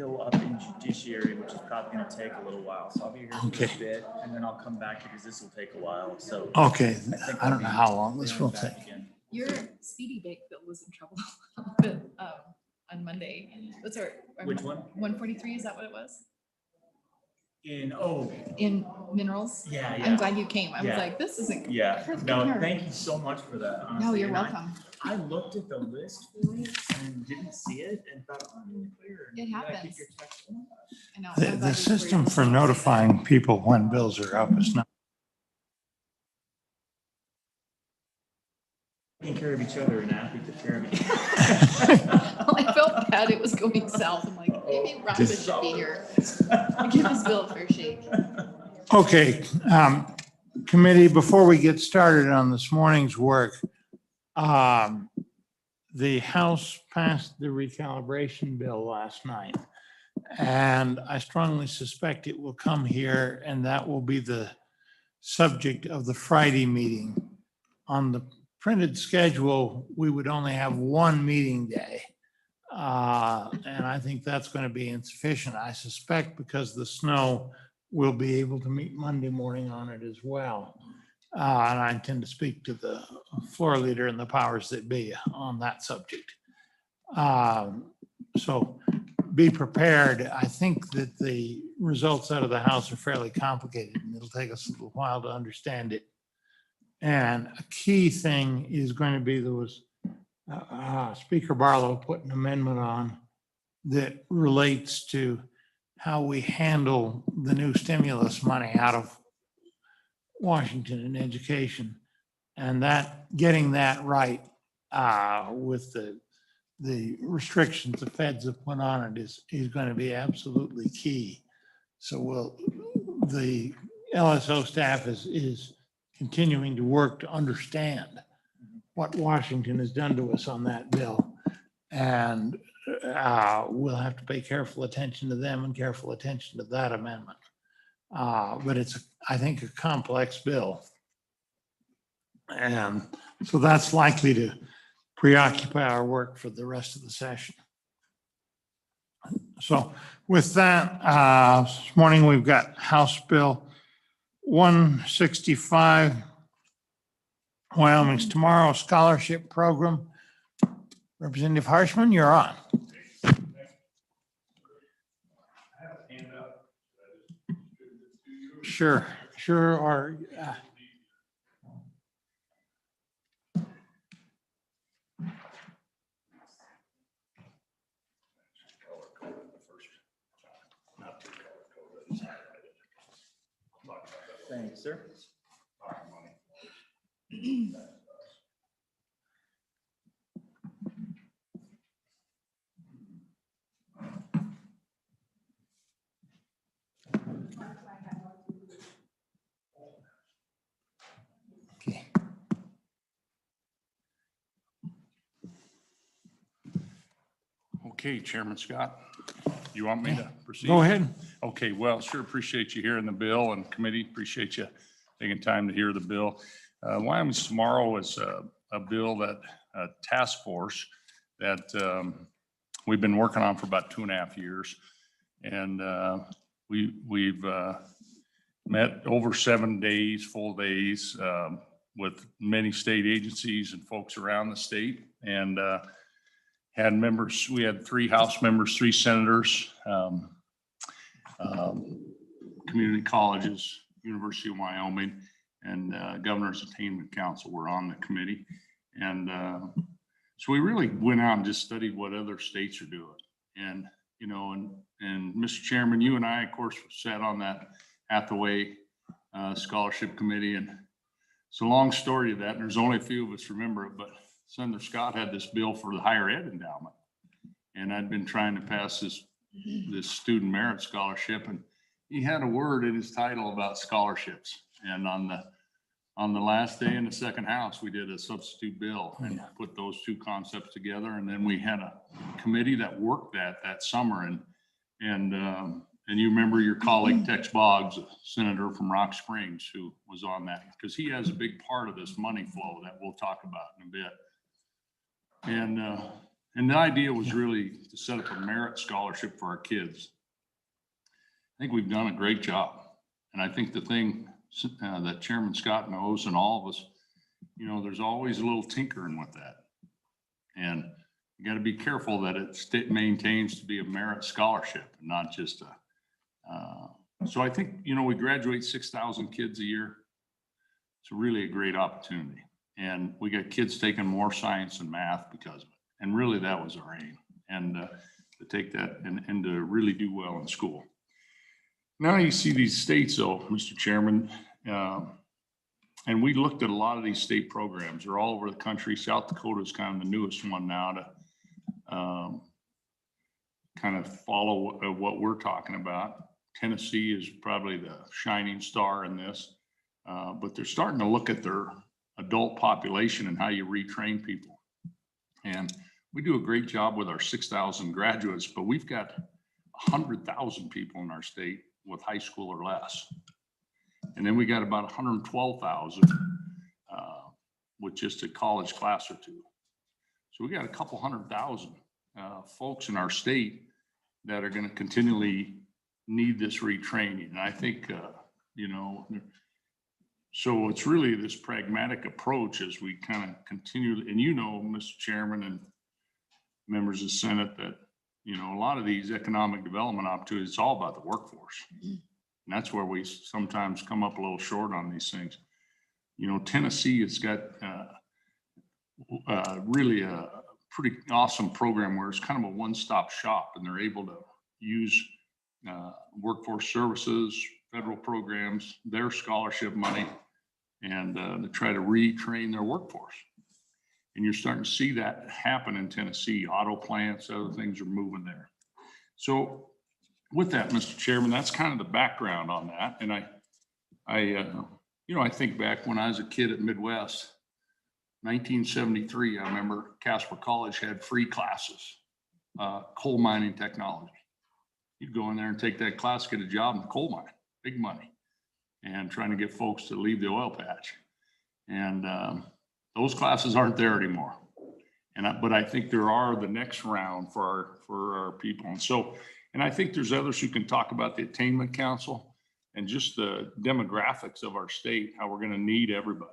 bill up in judiciary, which is probably going to take a little while. So I'll be here for a bit, and then I'll come back because this will take a while. So okay, I don't know how long this will take. Your speedy bake bill was in trouble on Monday. What's our Which one? 143, is that what it was? In minerals? Yeah. I'm glad you came. I was like, this isn't. Yeah. No, thank you so much for that. Honestly. No, you're welcome. I looked at the list for it and didn't see it and thought, oh, I'm really clear. It happens. I know. The system for notifying people when bills are up is not. Taking care of each other and happy to care of each other. Well, I felt bad it was going south. I'm like, maybe Robin should be here. Give his bill a fair shake. Okay, committee, before we get started on this morning's work, the House passed the recalibration bill last night. And I strongly suspect it will come here and that will be the subject of the Friday meeting. On the printed schedule, we would only have one meeting day. And I think that's going to be insufficient. I suspect because the snow, we'll be able to meet Monday morning on it as well. And I intend to speak to the floor leader and the powers that be on that subject. So be prepared. I think that the results out of the House are fairly complicated and it'll take us a little while to understand it. And a key thing is going to be there was Speaker Barlow put an amendment on that relates to how we handle the new stimulus money out of Washington in education. And that getting that right with the restrictions the feds have put on it is going to be absolutely key. So the LSO staff is continuing to work to understand what Washington has done to us on that bill. And we'll have to pay careful attention to them and careful attention to that amendment. But it's, I think, a complex bill. And so that's likely to preoccupy our work for the rest of the session. So with that, this morning we've got House Bill 165, Wyoming's Tomorrow Scholarship Program. Representative Harshman, you're on. Sure, or Thanks, sir. okay. Okay, Chairman Scott, you want me to proceed? Go ahead. Okay, well, sure appreciate you hearing the bill, and committee appreciate you taking time to hear the bill. Wyoming's Tomorrow is a bill that a task force that we've been working on for about 2.5 years. And we've met over 7 days, full days, with many state agencies and folks around the state, and had members. We had 3 House members, 3 senators, community colleges, University of Wyoming, and Governor's Attainment Council were on the committee. And so we really went out and just studied what other states are doing. And, you know, and Mr. Chairman, you and I, of course, sat on that Hathaway Scholarship Committee. And it's a long story of that. And there's only a few of us remember it, but Senator Scott had this bill for the higher ed endowment. And I'd been trying to pass this student merit scholarship, and he had a word in his title about scholarships. And on the last day in the second house, we did a substitute bill and put those 2 concepts together. And then we had a committee that worked that summer. And you remember your colleague Tex Boggs, a senator from Rock Springs, who was on that, because he has a big part of this money flow that we'll talk about in a bit. And And the idea was really to set up a merit scholarship for our kids. I think we've done a great job. And I think the thing that Chairman Scott knows and all of us, you know, there's always a little tinkering with that. And you got to be careful that it maintains to be a merit scholarship and not just so I think, you know, we graduate 6,000 kids a year. It's really a great opportunity. And we got kids taking more science and math because of it. And really that was our aim, and to take that and to really do well in school. Now you see these states though, Mr. Chairman, and we looked at a lot of these state programs. They're all over the country. South Dakota is kind of the newest one now to kind of follow what we're talking about. Tennessee is probably the shining star in this, but they're starting to look at their adult population and how you retrain people. And we do a great job with our 6,000 graduates, but we've got 100,000 people in our state with high school or less. And then we got about 112,000 with just a college class or two. So we got a couple 100,000 folks in our state that are going to continually need this retraining. And I think, you know, so it's really this pragmatic approach as we kind of continue. And you know, Mr. Chairman and members of the Senate, that, you know, a lot of these economic development opportunities, it's all about the workforce. And that's where we sometimes come up a little short on these things. You know, Tennessee has got really a pretty awesome program where it's kind of a one-stop shop, and they're able to use workforce services, federal programs, their scholarship money, and to try to retrain their workforce. And you're starting to see that happen in Tennessee. Auto plants, other things are moving there. So with that, Mr. Chairman, that's kind of the background on that. And you know, I think back when I was a kid at Midwest, 1973, I remember Casper College had free classes, coal mining technology. You'd go in there and take that class, get a job in the coal mine, big money, and trying to get folks to leave the oil patch. And those classes aren't there anymore. But I think there are the next round for our people. And so, and I think there's others who can talk about the Attainment Council and just the demographics of our state, how we're going to need everybody.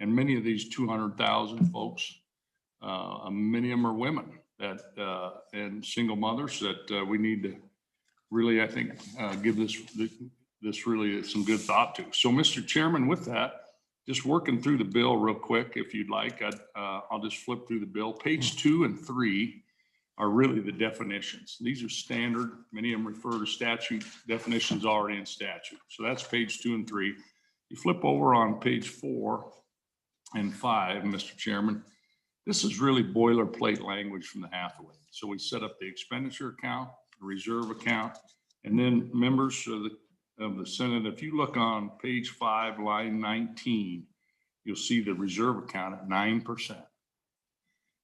And many of these 200,000 folks, many of them are women that and single mothers that we need to really, I think, give this really some good thought to. So, Mr. Chairman, with that, just working through the bill real quick, if you'd like, I'll just flip through the bill. Page 2 and 3 are really the definitions. These are standard. Many of them refer to statute definitions already in statute. So that's page 2 and 3. You flip over on page 4 and 5, Mr. Chairman. This is really boilerplate language from the Hathaway. So we set up the expenditure account, the reserve account, and then members of the Senate, if you look on page 5, line 19, you'll see the reserve account at 9%.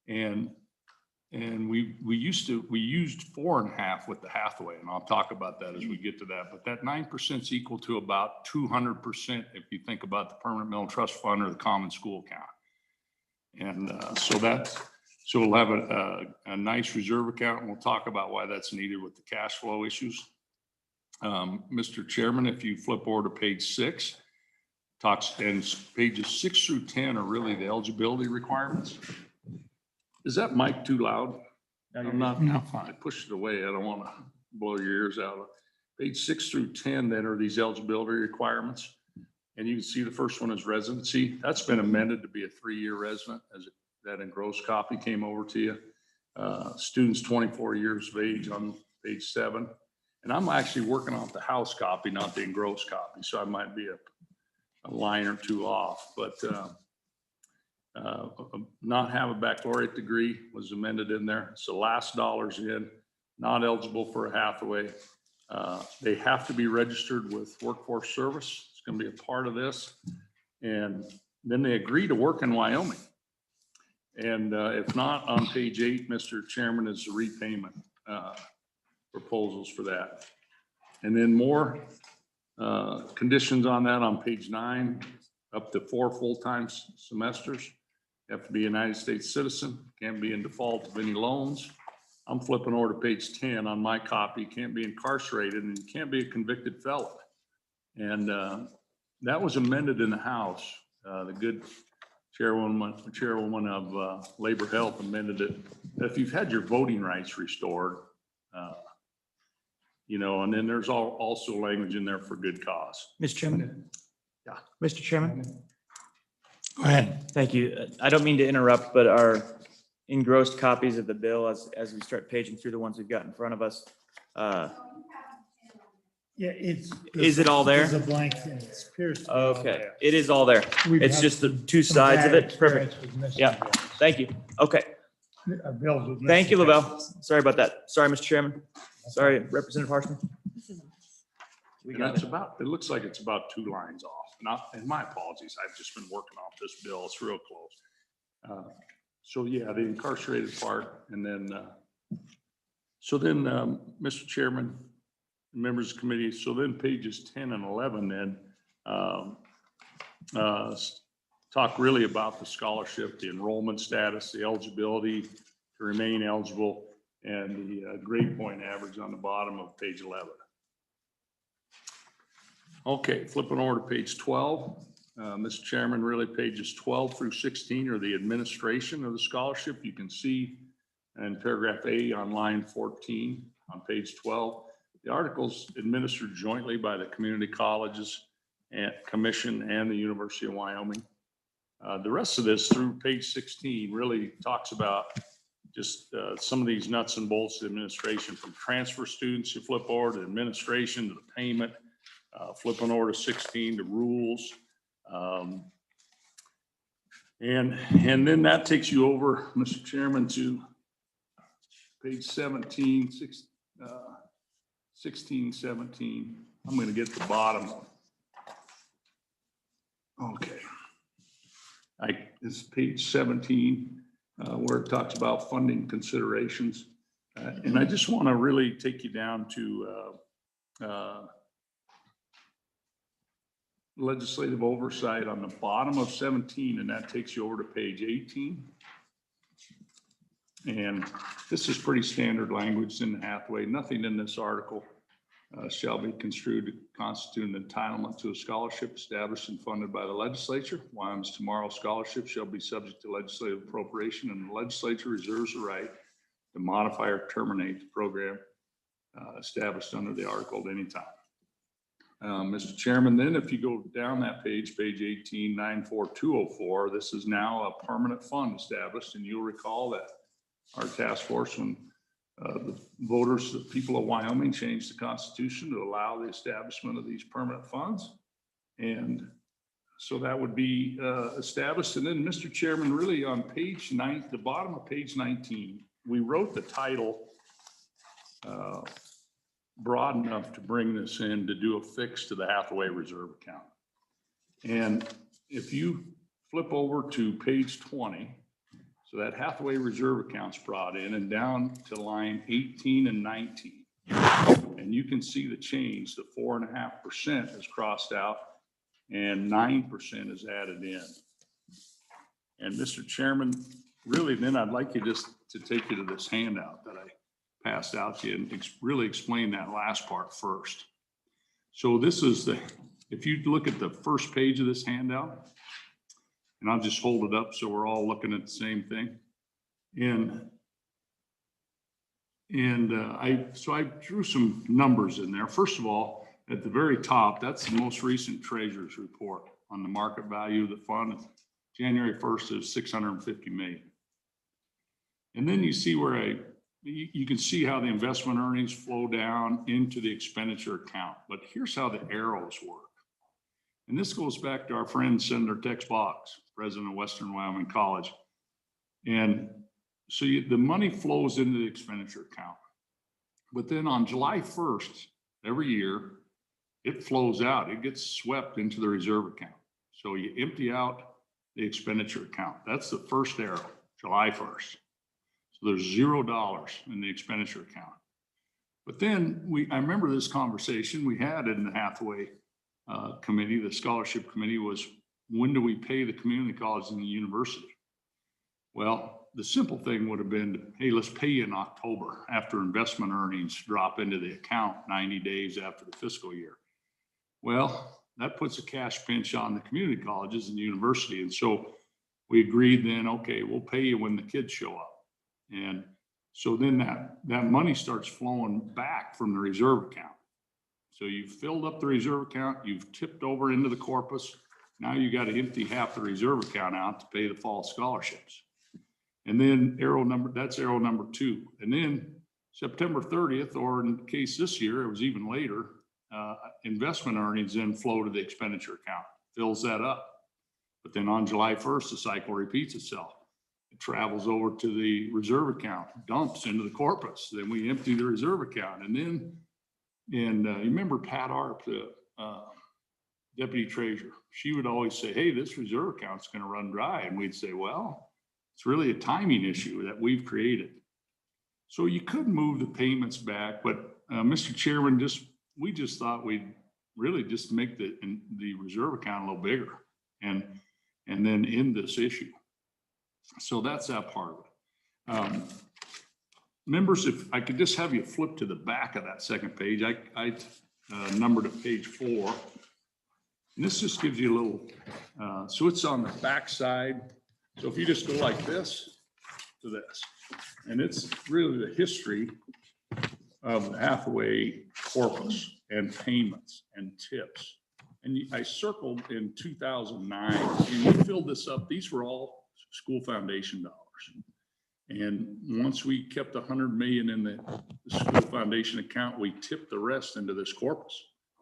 And we used 4.5 with the Hathaway, and I'll talk about that as we get to that. But that 9% is equal to about 200% if you think about the permanent mill trust fund or the common school account. And so we'll have a nice reserve account, and we'll talk about why that's needed with the cash flow issues. Mr. Chairman, if you flip over to page 6, and pages 6 through 10 are really the eligibility requirements. Is that mic too loud? No, I'm not. No, I pushed it away. I don't want to blow your ears out. Page 6 through 10 then are these eligibility requirements. And you can see the first one is residency. That's been amended to be a 3-year resident, as that engrossed copy came over to you. Students 24 years of age on page 7. And I'm actually working off the house copy, not the engrossed copy. So I might be a line or two off, but not have a baccalaureate degree was amended in there. So last dollars in, not eligible for a Hathaway. They have to be registered with Workforce Service. It's going to be a part of this. And then they agree to work in Wyoming. And if not, on page 8, Mr. Chairman, is the repayment proposals for that. And then more conditions on that on page 9, up to 4 full-time semesters. You have to be a United States citizen, can't be in default of any loans. I'm flipping over to page 10 on my copy. You can't be incarcerated and you can't be a convicted felon. And that was amended in the House. The good chairwoman of Labor Health amended it. If you've had your voting rights restored, you know, and then there's also language in there for good cause. Mr. Chairman? Yeah. Mr. Chairman? Go ahead. Thank you. I don't mean to interrupt, but our engrossed copies of the bill, as we start paging through the ones we've got in front of us, Yeah, it's. Is it all there? It's a blank thing. It appears to be all okay, there. it is all there. We've It's had just the two some sides of bad it. Perfect. experience with missing Yeah. bills. Thank you. Okay. Bills with Thank you, missing Lavelle. bills. Sorry about that. Sorry, Mr. Chairman. Sorry, Representative Horstman. This is a mess. We And got that's it. about, it looks like it's about 2 lines off. And my apologies, I've just been working off this bill. It's real close. So yeah, the incarcerated part, and then, Mr. Chairman, members of the committee, so then pages 10 and 11 then talk really about the scholarship, the enrollment status, the eligibility to remain eligible, and the grade point average on the bottom of page 11. Okay, flipping over to page 12. Mr. Chairman, really pages 12 through 16 are the administration of the scholarship. You can see in paragraph A on line 14 on page 12, the articles administered jointly by the community colleges and commission and the University of Wyoming. The rest of this through page 16 really talks about just some of these nuts and bolts of administration, from transfer students, you flip over to administration to the payment, flipping over to 16 to rules. And then that takes you over, Mr. Chairman, to page 17, 16, 17. I'm going to get to the bottom. Okay. This is page 17, where it talks about funding considerations. And I just want to really take you down to legislative oversight on the bottom of 17, and that takes you over to page 18. And this is pretty standard language in the Hathaway. Nothing in this article shall be construed to constitute an entitlement to a scholarship established and funded by the legislature. Wyoming's Tomorrow Scholarship shall be subject to legislative appropriation, and the legislature reserves the right to modify or terminate the program established under the article at any time. Mr. Chairman, then if you go down that page, page 18, 94204, this is now a permanent fund established, and you'll recall that our task force, when the voters, the people of Wyoming, changed the Constitution to allow the establishment of these permanent funds. And so that would be established. And then, Mr. Chairman, really on page 9, the bottom of page 19, we wrote the title broad enough to bring this in to do a fix to the Hathaway Reserve account. And if you flip over to page 20, so that Hathaway Reserve account's brought in, and down to line 18 and 19. And you can see the change. The 4.5% is crossed out and 9% is added in. And Mr. Chairman, really then I'd like you just to take you to this handout that I passed out to you and really explain that last part first. So this is if you look at the first page of this handout, and I'll just hold it up so we're all looking at the same thing. So I drew some numbers in there. First of all, at the very top, that's the most recent treasurer's report on the market value of the fund. January 1st is 650 million. And then you see where you can see how the investment earnings flow down into the expenditure account. But here's how the arrows work. And this goes back to our friend Senator Tex Boggs, president of Western Wyoming College. And so the money flows into the expenditure account. But then on July 1st, every year, it flows out. It gets swept into the reserve account. So you empty out the expenditure account. That's the first arrow, July 1st. So there's $0 in the expenditure account. But then I remember this conversation we had in the Hathaway committee, the scholarship committee, was when do we pay the community college and the university? Well, the simple thing would have been, hey, let's pay you in October after investment earnings drop into the account 90 days after the fiscal year. Well, that puts a cash pinch on the community colleges and university. And so we agreed then, okay, we'll pay you when the kids show up. And so then that money starts flowing back from the reserve account. So you've filled up the reserve account, you've tipped over into the corpus. Now you got to empty half the reserve account out to pay the fall scholarships. And then that's arrow number 2. And then September 30th, or in the case this year, it was even later, investment earnings then flow to the expenditure account, fills that up. But then on July 1st, the cycle repeats itself. It travels over to the reserve account, dumps into the corpus. Then we empty the reserve account. And then, you remember Pat Arp, the deputy treasurer, she would always say, hey, this reserve account's going to run dry. And we'd say, well, it's really a timing issue that we've created. So you could move the payments back, but Mr. Chairman, we just thought we'd really just make the reserve account a little bigger and then end this issue. So that's that part of it. Members, if I could just have you flip to the back of that second page, I numbered it page 4. And this just gives you a little, so it's on the back side. So if you just go like this to this, and it's really the history of the Hathaway corpus and payments and tips. And I circled in 2009, and we filled this up. These were all school foundation dollars. And once we kept 100 million in the school foundation account, we tipped the rest into this corpus,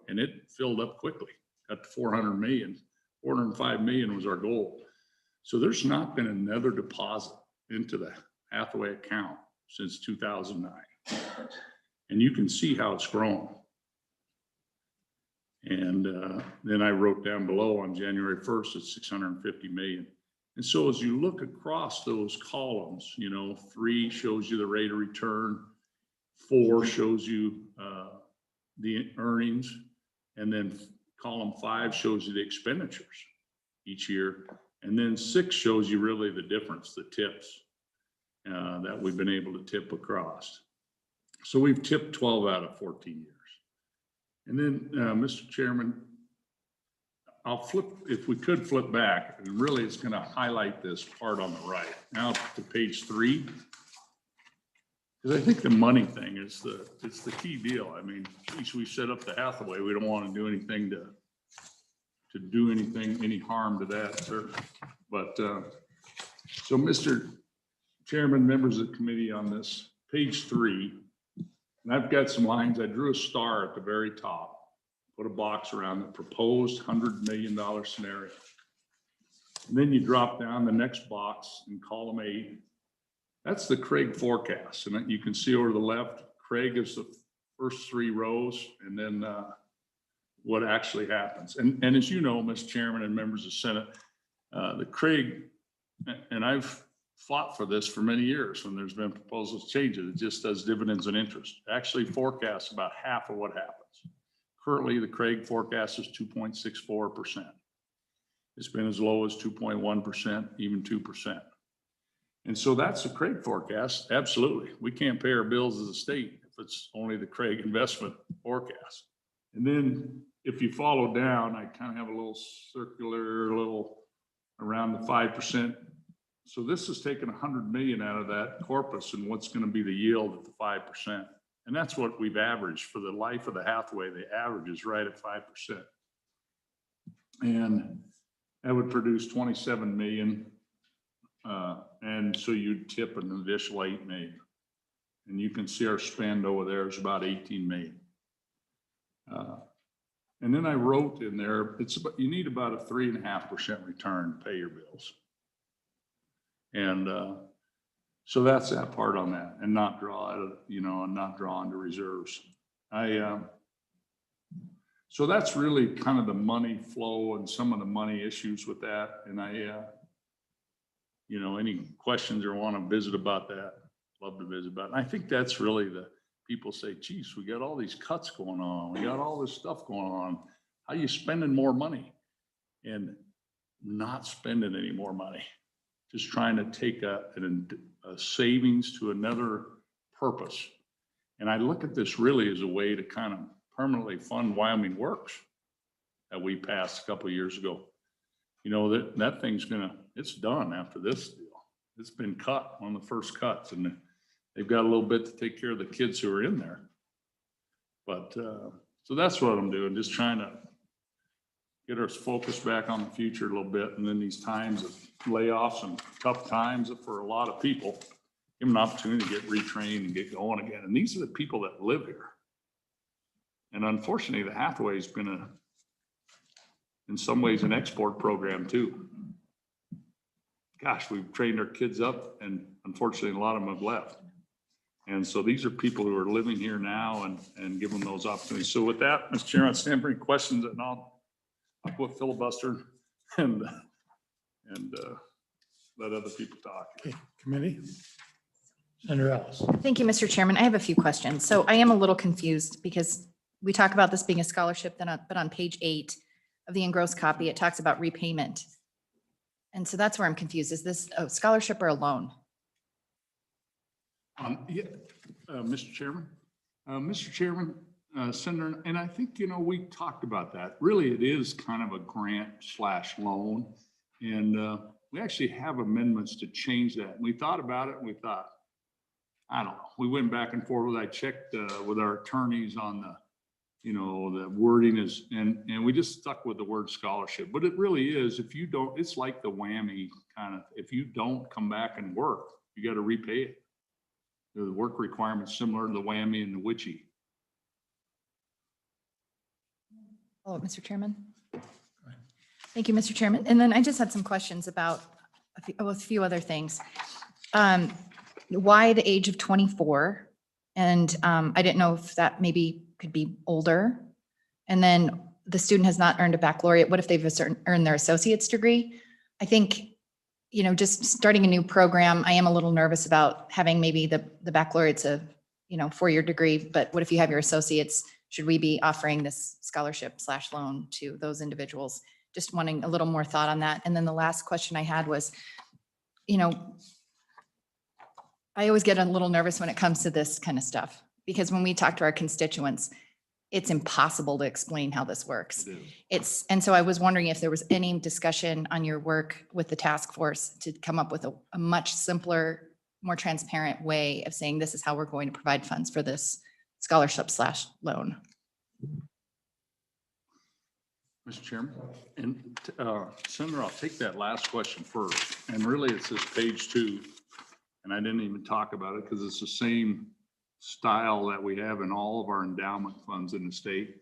and it filled up quickly, got to 400 million. 405 million was our goal. So there's not been another deposit into the Hathaway account since 2009. And you can see how it's grown. And then I wrote down below on January 1st, it's 650 million. And so as you look across those columns, 3 shows you the rate of return, 4 shows you the earnings, and then column 5 shows you the expenditures each year. And then 6 shows you really the difference, the tips that we've been able to tip across. So we've tipped 12 out of 14 years. And then, Mr. Chairman, I'll flip, if we could flip back, and really it's going to highlight this part on the right. Now to page 3, because I think the money thing is it's the key deal. I mean, geez, we set up the Hathaway. We don't want to do anything to do any harm to that, sir. But so, Mr. Chairman, members of the committee, on this page 3, and I've got some lines. I drew a star at the very top, put a box around the proposed $100 million scenario. And then you drop down the next box in column 8. That's the Craig forecast. And you can see over to the left, Craig is the first 3 rows, and then what actually happens. And as you know, Mr. Chairman and members of the Senate, the Craig, and I've fought for this for many years when there's been proposals to change it. It just does dividends and interest. Actually forecasts about half of what happens. Currently, the Craig forecast is 2.64%. It's been as low as 2.1%, even 2%. And so that's the Craig forecast. Absolutely. We can't pay our bills as a state if it's only the Craig investment forecast. And then if you follow down, I kind of have a little circular, around the 5%. So this is taking 100 million out of that corpus, and what's going to be the yield at the 5%. And that's what we've averaged for the life of the Hathaway. The average is right at 5%. And that would produce 27 million. And so you'd tip an additional 8 million. And you can see our spend over there is about 18 million. And then I wrote in there, you need about a 3.5% return to pay your bills. And so that's that part on that, and not draw out of, and not draw into reserves. So that's really kind of the money flow and some of the money issues with that. And any questions or want to visit about that, love to visit about it. And I think that's really people say, geez, we got all these cuts going on. We got all this stuff going on. How are you spending more money? And not spending any more money. just trying to take a savings to another purpose. And I look at this really as a way to kind of permanently fund Wyoming Works that we passed a couple of years ago. You know, that thing's it's done after this deal. It's been cut, one of the first cuts, and they've got a little bit to take care of the kids who are in there. But, so that's what I'm doing, just trying to get us focused back on the future a little bit. And then these times of layoffs and tough times for a lot of people, give them an opportunity to get retrained and get going again. And these are the people that live here. And unfortunately, the Hathaway has been in some ways an export program too. Gosh, we've trained our kids up, and unfortunately, a lot of them have left. And so these are people who are living here now and give them those opportunities. So with that, Mr. Chairman, I'll stand for any questions, and I'll quit filibustering and let other people talk. Okay, committee. Senator Ellis. Thank you, Mr. Chairman. I have a few questions. So I am a little confused because we talk about this being a scholarship, but on page 8 of the engrossed copy, it talks about repayment. And so that's where I'm confused. Is this a scholarship or a loan? Yeah, Mr. Chairman, Senator, and I think, you know, we talked about that. Really, it is kind of a grant/loan. And we actually have amendments to change that. We thought about it and we thought, I don't know. We went back and forth. I checked with our attorneys on the wording is, and we just stuck with the word scholarship. But it really is, if you don't, it's like the whammy kind of, if you don't come back and work, you got to repay it. The work requirements similar to the whammy and the witchy. Oh, Mr. Chairman. Thank you, Mr. Chairman. And then I just had some questions about a few other things. Why the age of 24? And I didn't know if that maybe could be older. And then the student has not earned a baccalaureate. What if they've earned their associate's degree? I think, you know, just starting a new program, I am a little nervous about having maybe the baccalaureate's a, 4-year degree, but what if you have your associates? Should we be offering this scholarship/loan to those individuals? Just wanting a little more thought on that. And then the last question I had was, I always get a little nervous when it comes to this kind of stuff, because when we talk to our constituents, it's impossible to explain how this works. And so I was wondering if there was any discussion on your work with the task force to come up with a much simpler, more transparent way of saying, this is how we're going to provide funds for this scholarship/loan. Mr. Chairman, and Senator, I'll take that last question first. And really, it says page 2, and I didn't even talk about it because it's the same style that we have in all of our endowment funds in the state.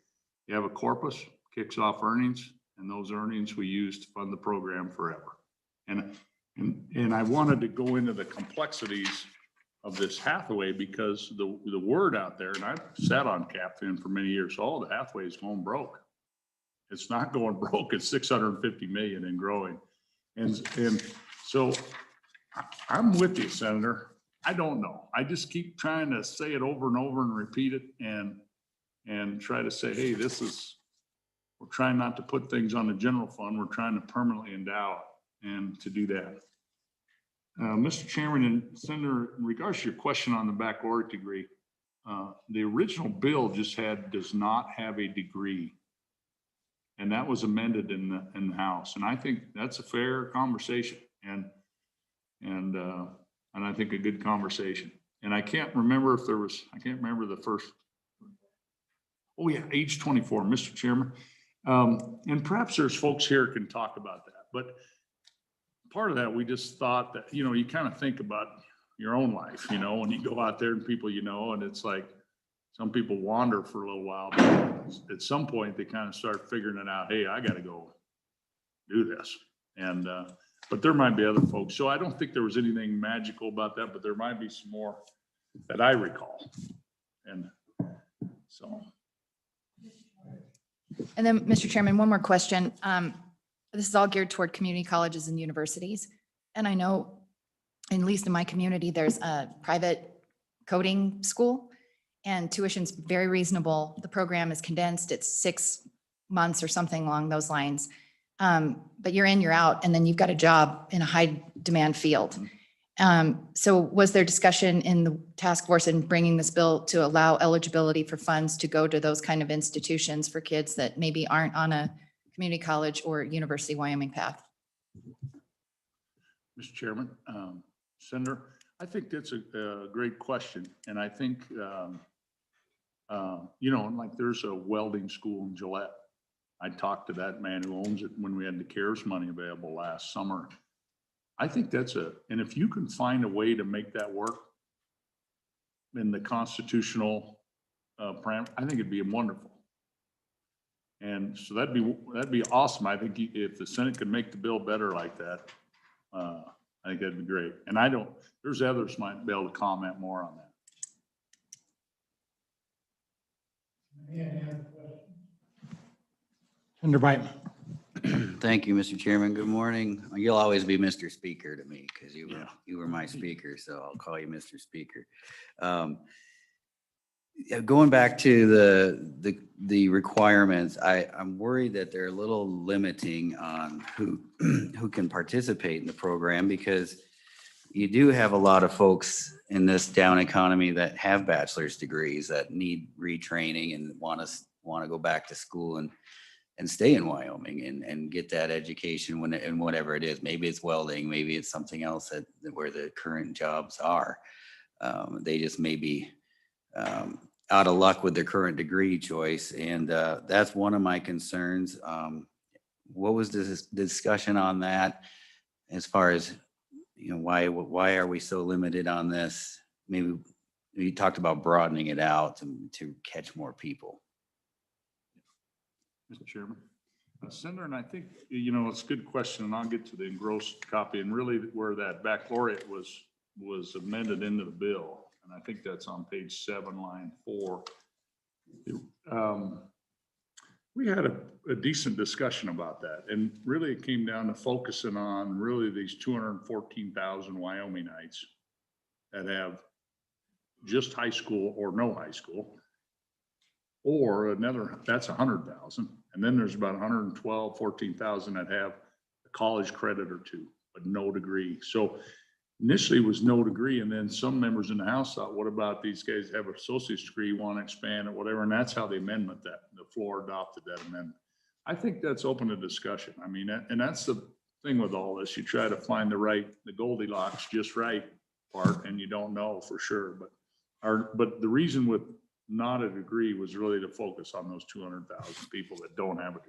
You have a corpus, kicks off earnings, and those earnings we use to fund the program forever. And I wanted to go into the complexities of this Hathaway because the word out there, and I've sat on CapFin for many years, the Hathaway is going broke. It's not going broke. It's 650 million and growing. And so I'm with you, Senator. I don't know. I just keep trying to say it over and over and repeat it and try to say, hey, we're trying not to put things on the general fund. We're trying to permanently endow it, and to do that. Mr. Chairman and Senator, in regards to your question on the baccalaureate degree, the original bill just does not have a degree. And that was amended in the House. And I think that's a fair conversation and I think a good conversation. And I can't remember if I can't remember the first. Oh yeah, age 24, Mr. Chairman. And perhaps there's folks here can talk about that. But part of that, we just thought that, you kind of think about your own life, when you go out there and people, and it's like, some people wander for a little while, but at some point they kind of start figuring it out. Hey, I got to go do this. And, but there might be other folks. So I don't think there was anything magical about that, but there might be some more that I recall. And so. And then, Mr. Chairman, one more question. This is all geared toward community colleges and universities. And I know, at least in my community, there's a private coding school and tuition's very reasonable. The program is condensed. It's 6 months or something along those lines. but you're in, you're out, and then you've got a job in a high demand field. So was there discussion in the task force in bringing this bill to allow eligibility for funds to go to those kind of institutions for kids that maybe aren't on a community college or University of Wyoming path? Mr. Chairman, Senator, I think that's a great question. And I think, like there's a welding school in Gillette. I talked to that man who owns it when we had the CARES money available last summer. I think and if you can find a way to make that work in the constitutional parameter, I think it'd be wonderful. And so that'd be awesome. I think if the Senate could make the bill better like that, I think that'd be great. And there's others might be able to comment more on that. Senator Brightman. Thank you, Mr. Chairman. Good morning. You'll always be Mr. Speaker to me because you were my speaker, so I'll call you Mr. Speaker. Going back to the requirements, I'm worried that they're a little limiting on who can participate in the program, because you do have a lot of folks in this down economy that have bachelor's degrees that need retraining and want to go back to school and stay in Wyoming and get that education and whatever it is. Maybe it's welding, maybe it's something else where the current jobs are. They just may be out of luck with their current degree choice. And that's one of my concerns. What was the discussion on that as far as, why are we so limited on this? Maybe you talked about broadening it out to catch more people. Mr. Chairman. Senator, and I think, it's a good question, and I'll get to the engrossed copy, and really where that baccalaureate was amended into the bill. And I think that's on page 7, line 4. We had a decent discussion about that. And really it came down to focusing on really these 214,000 Wyomingites that have just high school or no high school, or that's 100,000. And then there's about 14,000 that have a college credit or two, but no degree. So initially it was no degree. And then some members in the House thought, what about these guys that have an associate's degree, want to expand or whatever? And that's how the floor adopted that amendment. I think that's open to discussion. I mean, and that's the thing with all this. You try to find the Goldilocks just right part, and you don't know for sure. But the reason with not a degree was really to focus on those 200,000 people that don't have a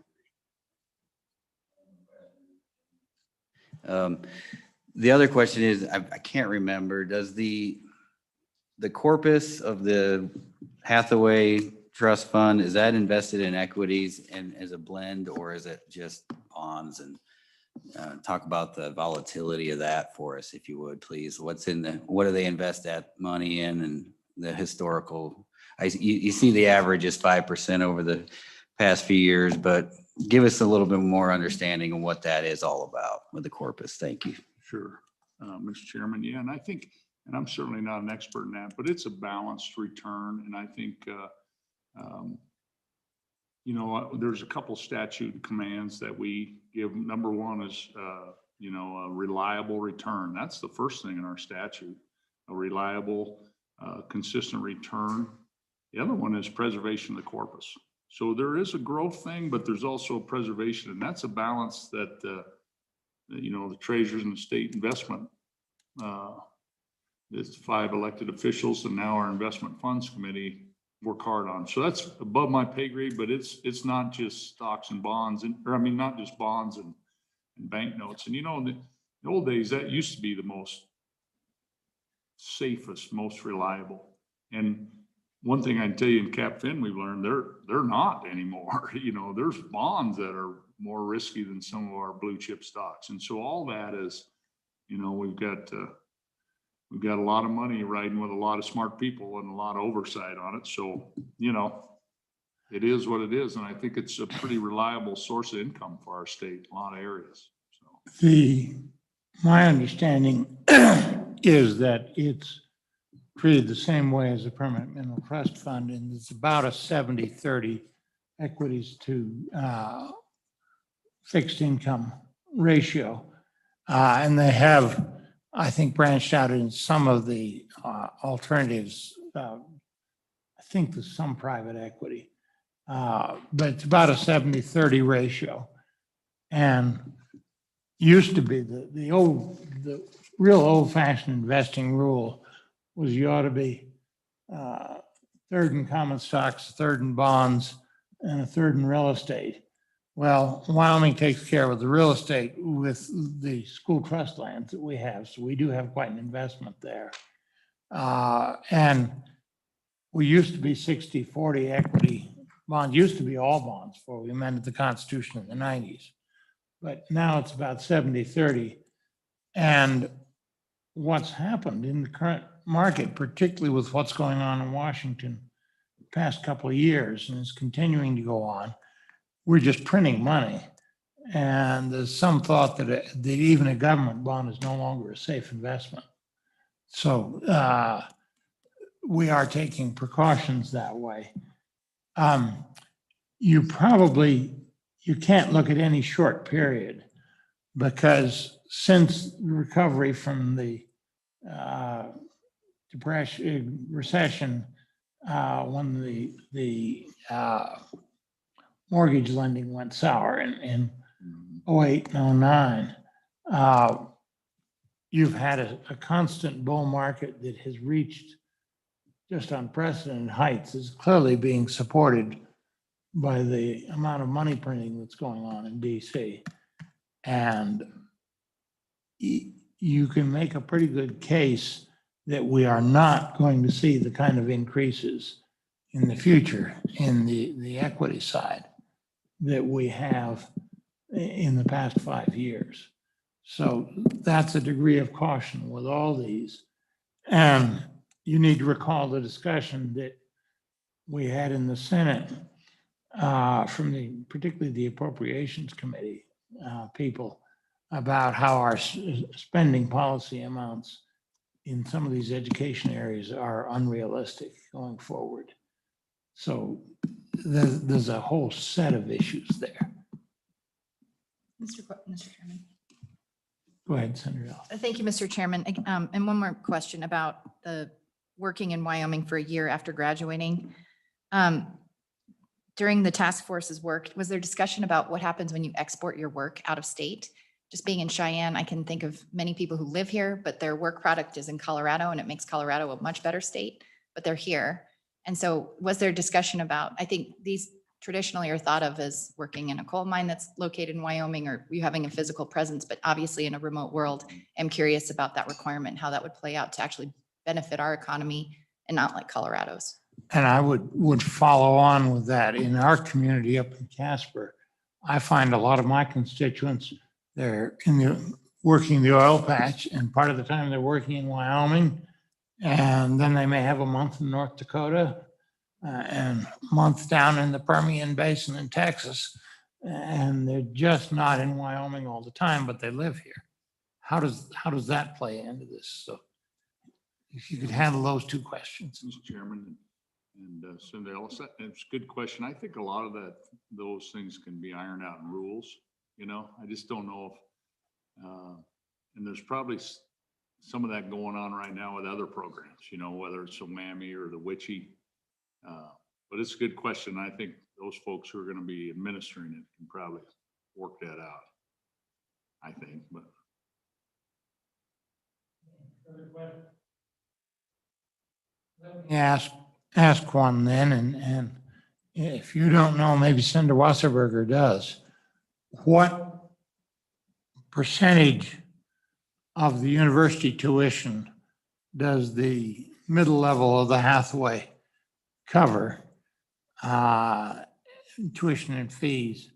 degree. The other question is, I can't remember, does the corpus of the Hathaway Trust Fund, is that invested in equities and as a blend, or is it just bonds? And talk about the volatility of that for us, if you would, please. What do they invest that money in, and the historical? You see the average is 5% over the past few years, but give us a little bit more understanding of what that is all about with the corpus. Thank you. Sure, Mr. Chairman. Yeah, and I think, and I'm certainly not an expert in that, but it's a balanced return. And I think, there's a couple statute commands that we give. Number one is, a reliable return. That's the first thing in our statute, a reliable, consistent return. The other one is preservation of the corpus. So there is a growth thing, but there's also a preservation, and that's a balance that, the treasurers and the state investment, there's 5 elected officials, and now our investment funds committee work hard on. So that's above my pay grade, but it's not just stocks and bonds, not just bonds and banknotes. And in the old days, that used to be the most safest, most reliable. And one thing I can tell you in CapFin, we've learned they're not anymore. There's bonds that are more risky than some of our blue chip stocks. And so all that is, we've got a lot of money riding with a lot of smart people and a lot of oversight on it. So, it is what it is. And I think it's a pretty reliable source of income for our state in a lot of areas. So My understanding is that it's treated the same way as a permanent mineral trust fund, and it's about a 70-30 equities to fixed income ratio. And they have, I think, branched out in some of the alternatives. I think there's some private equity, but it's about a 70-30 ratio. And used to be the real old-fashioned investing rule was you ought to be third in common stocks, third in bonds, and a third in real estate. Well, Wyoming takes care of the real estate with the school trust lands that we have, so we do have quite an investment there. And we used to be 60-40 equity bonds, used to be all bonds before we amended the Constitution in the 90s. But now it's about 70-30. And what's happened in the current market, particularly with what's going on in Washington the past couple of years, and it's continuing to go on, we're just printing money. And there's some thought that even a government bond is no longer a safe investment. So we are taking precautions that way. You can't look at any short period, because since the recovery from the recession, when the mortgage lending went sour in 08 and 09, you've had a constant bull market that has reached just unprecedented heights. Is clearly being supported by the amount of money printing that's going on in DC. And you can make a pretty good case that we are not going to see the kind of increases in the future in the equity side that we have in the past 5 years. So that's a degree of caution with all these. And you need to recall the discussion that we had in the Senate from particularly the Appropriations Committee people about how our spending policy amounts in some of these education areas are unrealistic going forward. So there's a whole set of issues there. Mr. Chairman. Go ahead, Senator. Thank you, Mr. Chairman. And one more question about the working in Wyoming for a year after graduating. During the task force's work, was there discussion about what happens when you export your work out of state? Just being in Cheyenne, I can think of many people who live here, but their work product is in Colorado, and it makes Colorado a much better state, but they're here. And so was there discussion about, I think these traditionally are thought of as working in a coal mine that's located in Wyoming, or you having a physical presence, but obviously in a remote world. I'm curious about that requirement, how that would play out to actually benefit our economy and not like Colorado's. And I would follow on with that. In our community up in Casper, I find a lot of my constituents, they're working the oil patch, and part of the time they're working in Wyoming, and then they may have a month in North Dakota and a month down in the Permian Basin in Texas, and they're just not in Wyoming all the time, but they live here. How does that play into this? So if you could handle those two questions. Mr. Chairman and Cindy Ellis, it's a good question. I think a lot of those things can be ironed out in rules. I just don't know if, and there's probably some of that going on right now with other programs, whether it's OMAMI or the WICHE. But it's a good question. I think those folks who are going to be administering it can probably work that out, I think. But let me ask one then, and if you don't know, maybe Senator Wasserberger does. What percentage of the university tuition does the middle level of the Hathaway cover, tuition and fees?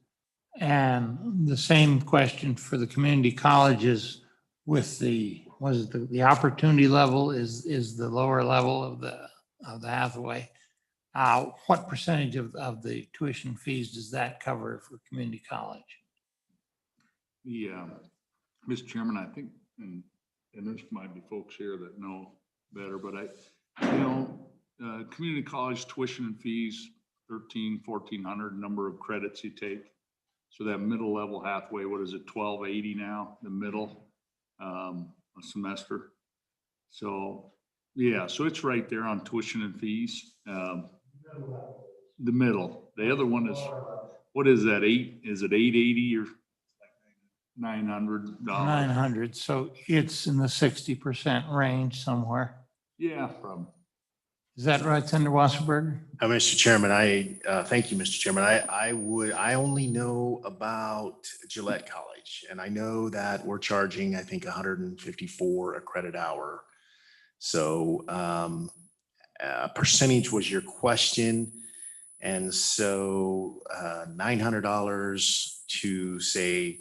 And the same question for the community colleges with the opportunity level is the lower level of the Hathaway. What percentage of the tuition fees does that cover for community college? Mr. Chairman, I think, and there's might be folks here that know better, but community college tuition and fees, 1,300, 1,400 number of credits you take. So that middle level Hathaway, what is it, 1280 now, the middle a semester? So, yeah, so it's right there on tuition and fees. The middle, the other one is, what is that, is it 880 or $900? 900, so it's in the 60% range somewhere. Yeah, probably. Is that right, Senator Wasserberg? Mr. Chairman, thank you, Mr. Chairman. I only know about Gillette College, and I know that we're charging, I think, 154 a credit hour. So percentage was your question. And so $900 to say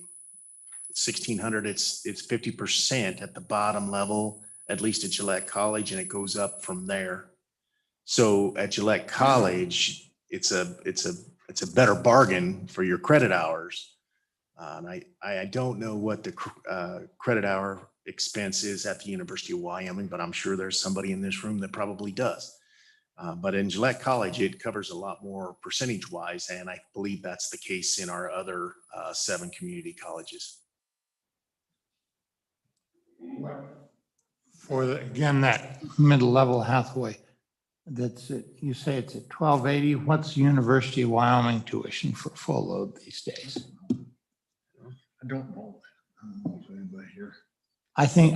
1,600, it's 50% at the bottom level, at least at Gillette College, and it goes up from there. So at Gillette College, it's a better bargain for your credit hours. And I don't know what the credit hour expense is at the University of Wyoming, but I'm sure there's somebody in this room that probably does. But in Gillette College, it covers a lot more percentage wise, and I believe that's the case in our other 7 community colleges. For again, that middle level Hathaway, that's it. You say it's at 1280. What's University of Wyoming tuition for full load these days? I don't know. I don't know if anybody here. I think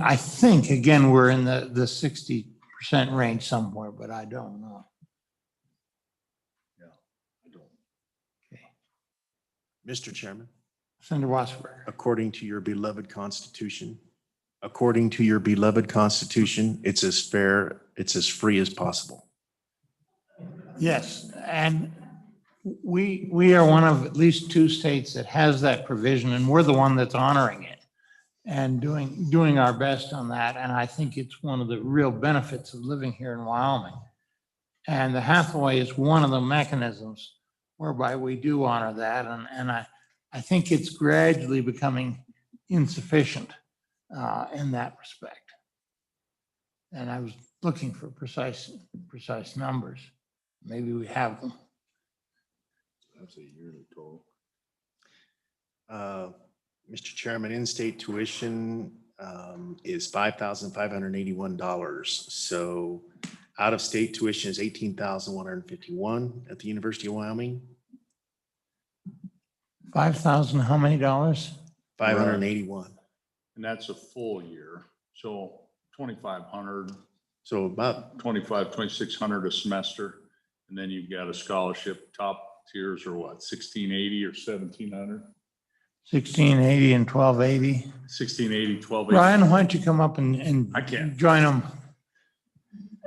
again, we're in the 60% range somewhere, but I don't know. Yeah, I don't. Okay. Mr. Chairman, Senator Wasserberg. according to your beloved Constitution, it's as fair, it's as free as possible. Yes, and we are one of at least 2 states that has that provision, and we're the one that's honoring it and doing our best on that. And I think it's one of the real benefits of living here in Wyoming. And the Hathaway is one of the mechanisms whereby we do honor that. And I think it's gradually becoming insufficient in that respect. And I was looking for precise numbers. Maybe we have them. That's a yearly total. Mr. Chairman, in-state tuition is $5,581. So out-of-state tuition is $18,151 at the University of Wyoming. 5,000, how many dollars? 581. And that's a full year. So 2,500, So about 2,600 a semester. And then you've got a scholarship. Top tiers are what, 1,680 or 1,700? 1680 and 1280. 1,680, 1,280. Ryan, why don't you come up and I can't. join them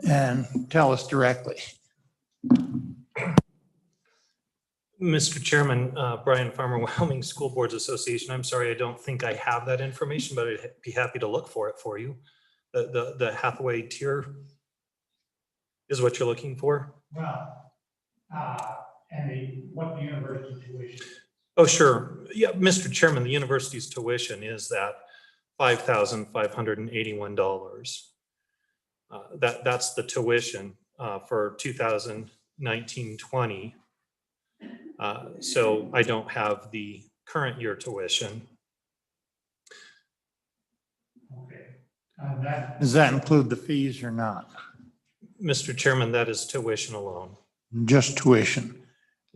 and tell us directly. Mr. Chairman, Brian Farmer, Wyoming School Boards Association. I'm sorry, I don't think I have that information, but I'd be happy to look for it for you. The Hathaway tier is what you're looking for? Well, and what the university tuition? Oh, sure. Yeah, Mr. Chairman, the university's tuition is that $5,581. That's the tuition for 2019-20. So I don't have the current year tuition. Okay. Does that include the fees or not? Mr. Chairman, that is tuition alone. Just tuition.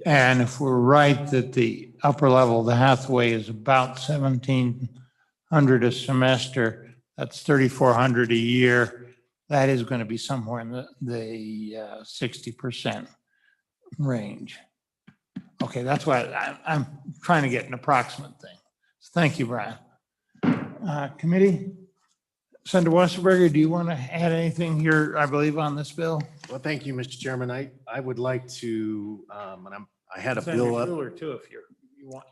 And if we're right that the upper level of the Hathaway is about 1,700 a semester, that's 3,400 a year. That is going to be somewhere in the 60% range. Okay, that's why I'm trying to get an approximate thing. So thank you, Brian. Committee, Senator Wasserberger, do you want to add anything here, I believe, on this bill? Well, thank you, Mr. Chairman. I would like to, I had a Senator bill up. Schuler, too, if you want.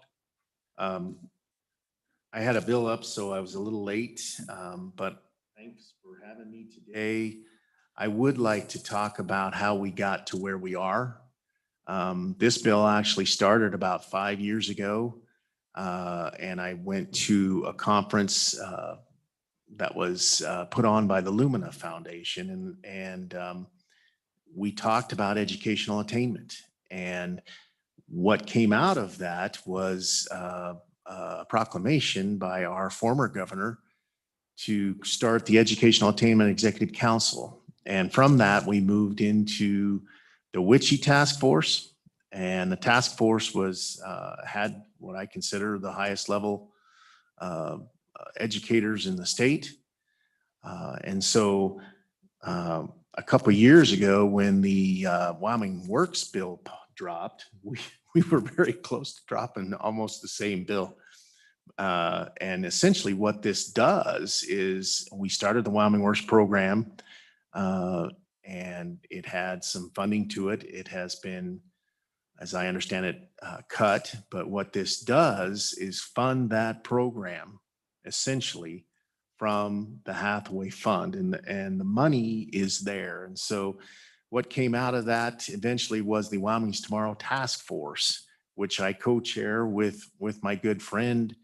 I had a bill up, so I was a little late, but thanks for having me today. I would like to talk about how we got to where we are. This bill actually started about 5 years ago, and I went to a conference that was put on by the Lumina Foundation, and we talked about educational attainment. And what came out of that was a proclamation by our former governor to start the Educational Attainment Executive Council. And from that, we moved into the Witchy Task Force. And the task force was had what I consider the highest level educators in the state. And so a couple of years ago, when the Wyoming Works bill dropped, we were very close to dropping almost the same bill. And essentially what this does is we started the Wyoming Works program and it had some funding to it. It has been, as I understand it, cut. But what this does is fund that program essentially from the Hathaway Fund, and the money is there. And so what came out of that eventually was the Wyoming's Tomorrow Task Force, which I co-chair with my good friend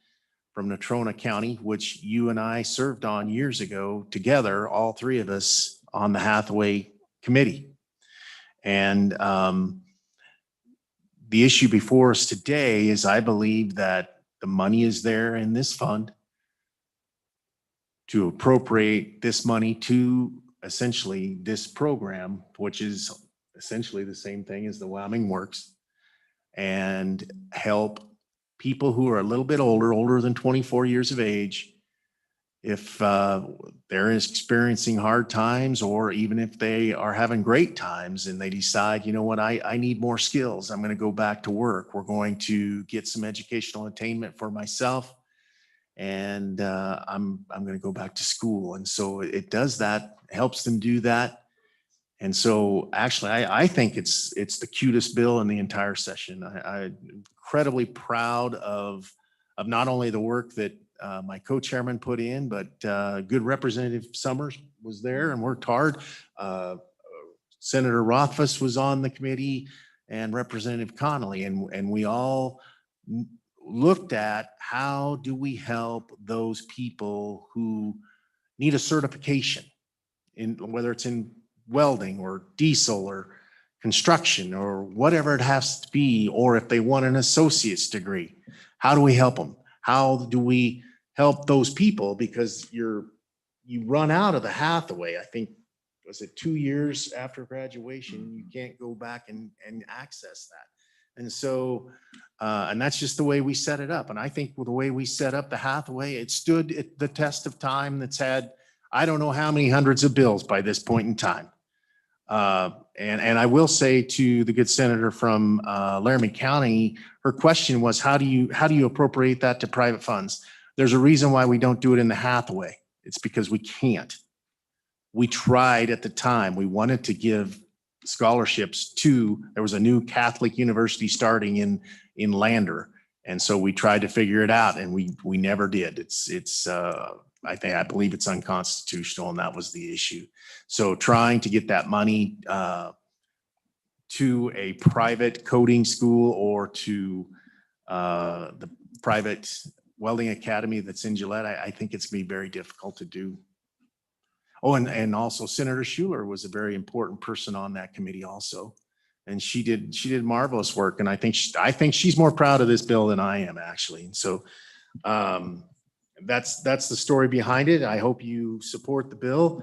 from Natrona County, which you and I served on years ago together, all three of us on the Hathaway Committee. And the issue before us today is I believe that the money is there in this fund to appropriate this money to essentially this program, which is essentially the same thing as the Wyoming Works, and help people who are a little bit older than 24 years of age, if they're experiencing hard times, or even if they are having great times and they decide, you know what, I need more skills. I'm going to go back to work. We're going to get some educational attainment for myself. And I'm going to go back to school. And so it does that, helps them do that. And so actually, I think it's the cutest bill in the entire session. I'm incredibly proud of not only the work that my co-chairman put in, but good Representative Summers was there and worked hard. Senator Rothfuss was on the committee, and Representative Connolly, and we all looked at how do we help those people who need a certification, in whether it's in welding or diesel or construction or whatever it has to be, or if they want an associate's degree. How do we help them? How do we help those people? Because you run out of the Hathaway, I think, was it 2 years after graduation, you can't go back and access that. And so, and that's just the way we set it up. And I think with the way we set up the Hathaway, it stood the test of time. That's had, I don't know how many hundreds of bills by this point in time. And I will say to the good senator from Laramie County, her question was, how do you appropriate that to private funds? There's a reason why we don't do it in the Hathaway. It's because we can't. We tried at the time. We wanted to give scholarships to, there was a new Catholic university starting in Lander. And so we tried to figure it out, and we never did. I believe it's unconstitutional, and that was the issue. So trying to get that money to a private coding school or to the private welding academy that's in Gillette, I think it's going to be very difficult to do. Oh, and also Senator Schuler was a very important person on that committee also. And she did marvelous work. And I think she's more proud of this bill than I am, actually. And so that's the story behind it. I hope you support the bill.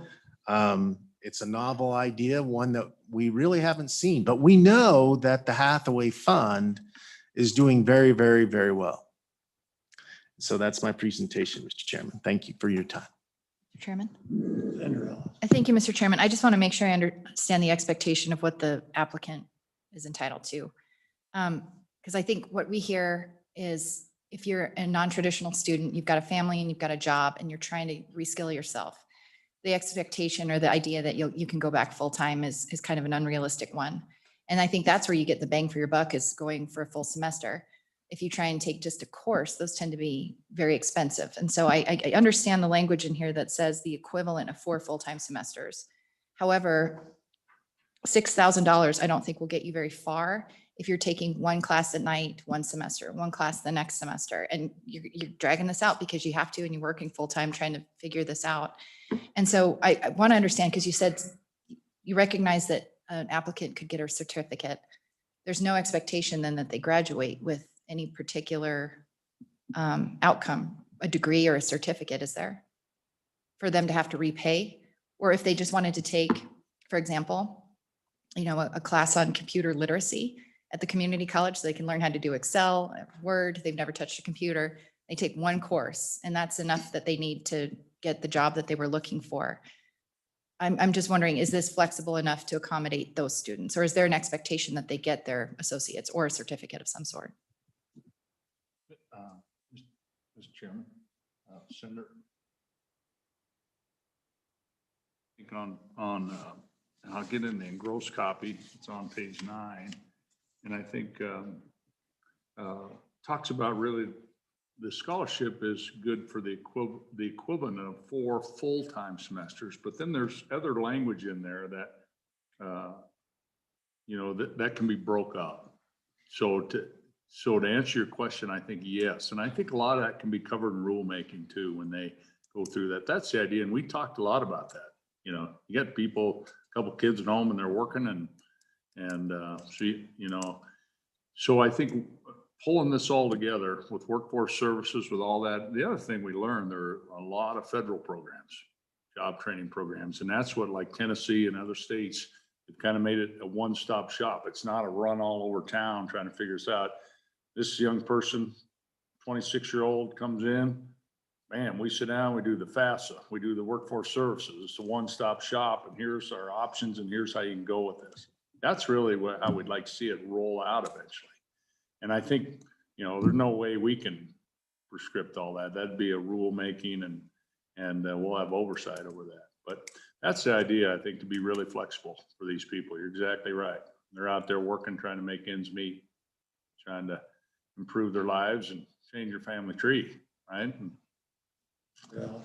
It's a novel idea, one that we really haven't seen, but we know that the Hathaway Fund is doing very, very, very well. So that's my presentation, Mr. Chairman. Thank you for your time. Chairman. Thank you, Mr. Chairman. I just want to make sure I understand the expectation of what the applicant is entitled to. Because I think what we hear is if you're a non-traditional student, you've got a family and you've got a job and you're trying to reskill yourself, the expectation or the idea that you can go back full time is kind of an unrealistic one. And I think that's where you get the bang for your buck, is going for a full semester. If you try and take just a course, those tend to be very expensive. And so I understand the language in here that says the equivalent of 4 full-time semesters. However, $6,000 I don't think will get you very far if you're taking one class at night, one semester, one class the next semester, and you're dragging this out because you have to, and you're working full-time trying to figure this out. And so I want to understand, because you said you recognize that an applicant could get a certificate. there's no expectation then that they graduate with any particular outcome, a degree or a certificate, is there? For them to have to repay? Or if they just wanted to take, for example, a class on computer literacy at the community college, so they can learn how to do Excel, Word, they've never touched a computer. They take one course and that's enough that they need to get the job that they were looking for. I'm just wondering, is this flexible enough to accommodate those students? Or is there an expectation that they get their associates or a certificate of some sort? Mr. Chairman, Senator. I think on I'll get in the engrossed copy. It's on page 9. And I think talks about really the scholarship is good for the equivalent of 4 full-time semesters, but then there's other language in there that, that can be broke up. So to answer your question, I think yes. And I think a lot of that can be covered in rulemaking too, when they go through that. That's the idea. And we talked a lot about that. You get people, a couple kids at home and they're working so I think pulling this all together with workforce services, with all that, the other thing we learned, there are a lot of federal programs, job training programs. And that's what, like Tennessee and other states, it kind of made it a one-stop shop. It's not a run all over town trying to figure this out. This young person, 26-year-old, comes in, man, we sit down, we do the FAFSA, we do the workforce services. It's a one-stop shop, and here's our options, and here's how you can go with this. That's really what I would like to see it roll out eventually. And I think, there's no way we can prescript all that. That'd be a rulemaking, and we'll have oversight over that. But that's the idea, I think, to be really flexible for these people. You're exactly right. They're out there working, trying to make ends meet, trying to improve their lives and change their family tree, right?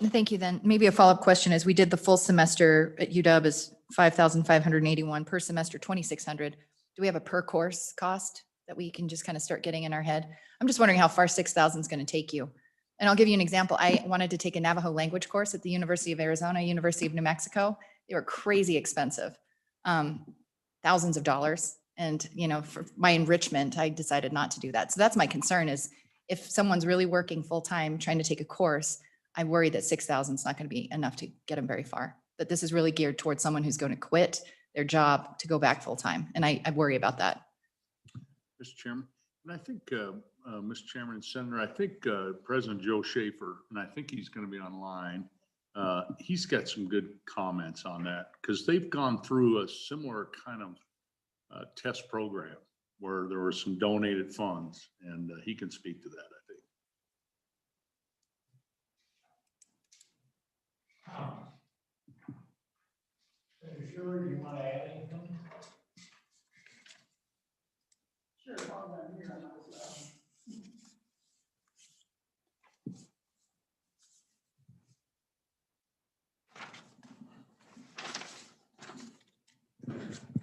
Thank you. Then maybe a follow-up question is, we did the full semester at UW is 5,581 per semester, 2,600. Do we have a per course cost that we can just kind of start getting in our head? I'm just wondering how far 6,000 is going to take you. And I'll give you an example. I wanted to take a Navajo language course at the University of Arizona, University of New Mexico. They were crazy expensive, thousands of dollars. And, for my enrichment, I decided not to do that. So that's my concern, is if someone's really working full-time trying to take a course, I worry that 6,000 is not going to be enough to get them very far. That this is really geared towards someone who's going to quit their job to go back full-time. And I worry about that. Mr. Chairman, and I think, Mr. Chairman and Senator, I think President Joe Schaefer, and I think he's going to be online, he's got some good comments on that, because they've gone through a similar kind of test program where there were some donated funds, and he can speak to that, I think. Sure, you want to add anything? Sure.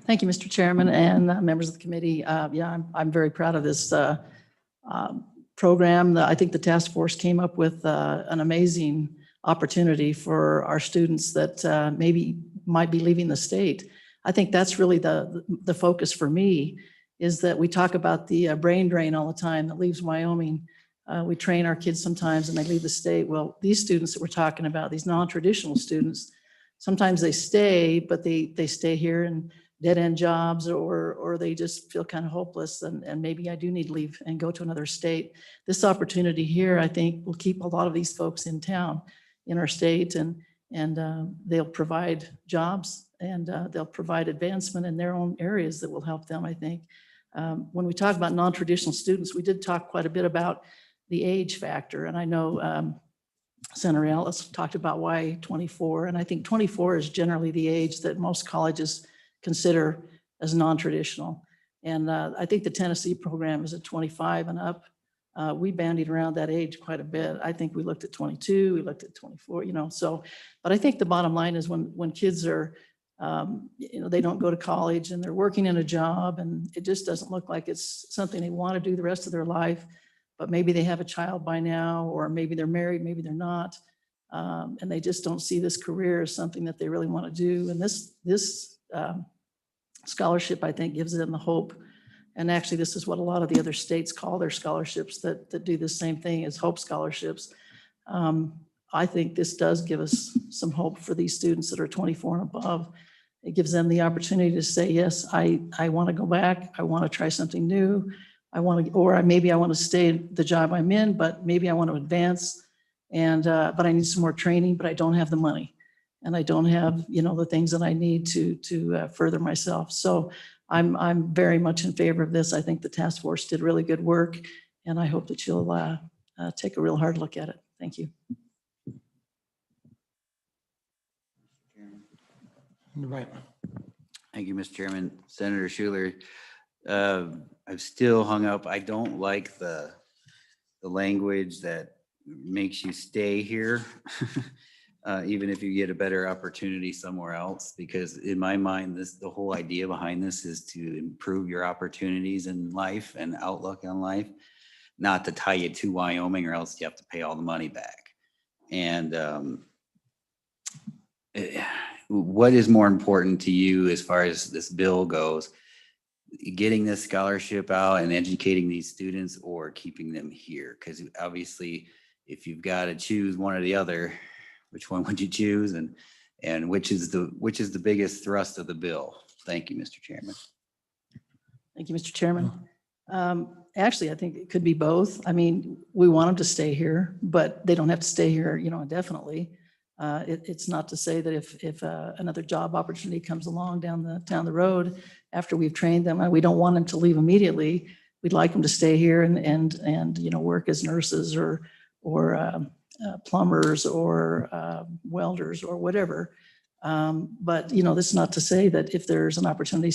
Thank you, Mr. Chairman and members of the committee. I'm very proud of this program. I think the task force came up with an amazing opportunity for our students that maybe might be leaving the state. I think that's really the focus for me, is that we talk about the brain drain all the time that leaves Wyoming. We train our kids sometimes and they leave the state. Well, these students that we're talking about, these non-traditional students, sometimes they stay, but they stay here in dead-end jobs, or they just feel kind of hopeless, and maybe I do need to leave and go to another state. This opportunity here, I think, will keep a lot of these folks in town, in our state, and they'll provide jobs, and they'll provide advancement in their own areas that will help them, I think. When we talk about non-traditional students, we did talk quite a bit about the age factor, and I know Senator Ellis talked about why 24, and I think 24 is generally the age that most colleges consider as non-traditional. And I think the Tennessee program is at 25 and up. We bandied around that age quite a bit. I think we looked at 22, we looked at 24, but I think the bottom line is when kids are, they don't go to college and they're working in a job and it just doesn't look like it's something they want to do the rest of their life, but maybe they have a child by now, or maybe they're married, maybe they're not. And they just don't see this career as something that they really want to do. And this scholarship, I think, gives them the hope And actually, this is what a lot of the other states call their scholarships that do the same thing as Hope scholarships. I think this does give us some hope for these students that are 24 and above. It gives them the opportunity to say, yes, I want to go back. I want to try something new. Maybe I want to stay in the job I'm in, but maybe I want to advance. But I need some more training, but I don't have the money. And I don't have, the things that I need to further myself. So I'm very much in favor of this. I think the task force did really good work, and I hope that you'll take a real hard look at it. Thank you. Right. Thank you, Mr. Chairman. Senator Schuler, I'm still hung up. I don't like the language that makes you stay here, even if you get a better opportunity somewhere else, because in my mind, the whole idea behind this is to improve your opportunities in life and outlook on life, not to tie you to Wyoming or else you have to pay all the money back. And what is more important to you as far as this bill goes, getting this scholarship out and educating these students, or keeping them here? Because obviously, if you've got to choose one or the other, which one would you choose, and which is the biggest thrust of the bill? Thank you, Mr. Chairman. Thank you, Mr. Chairman. Actually, I think it could be both. I mean, we want them to stay here, but they don't have to stay here, indefinitely. It's not to say that if another job opportunity comes along down the road after we've trained them, we don't want them to leave immediately. We'd like them to stay here and work as nurses or plumbers or welders or whatever. But this is not to say that if there's an opportunity,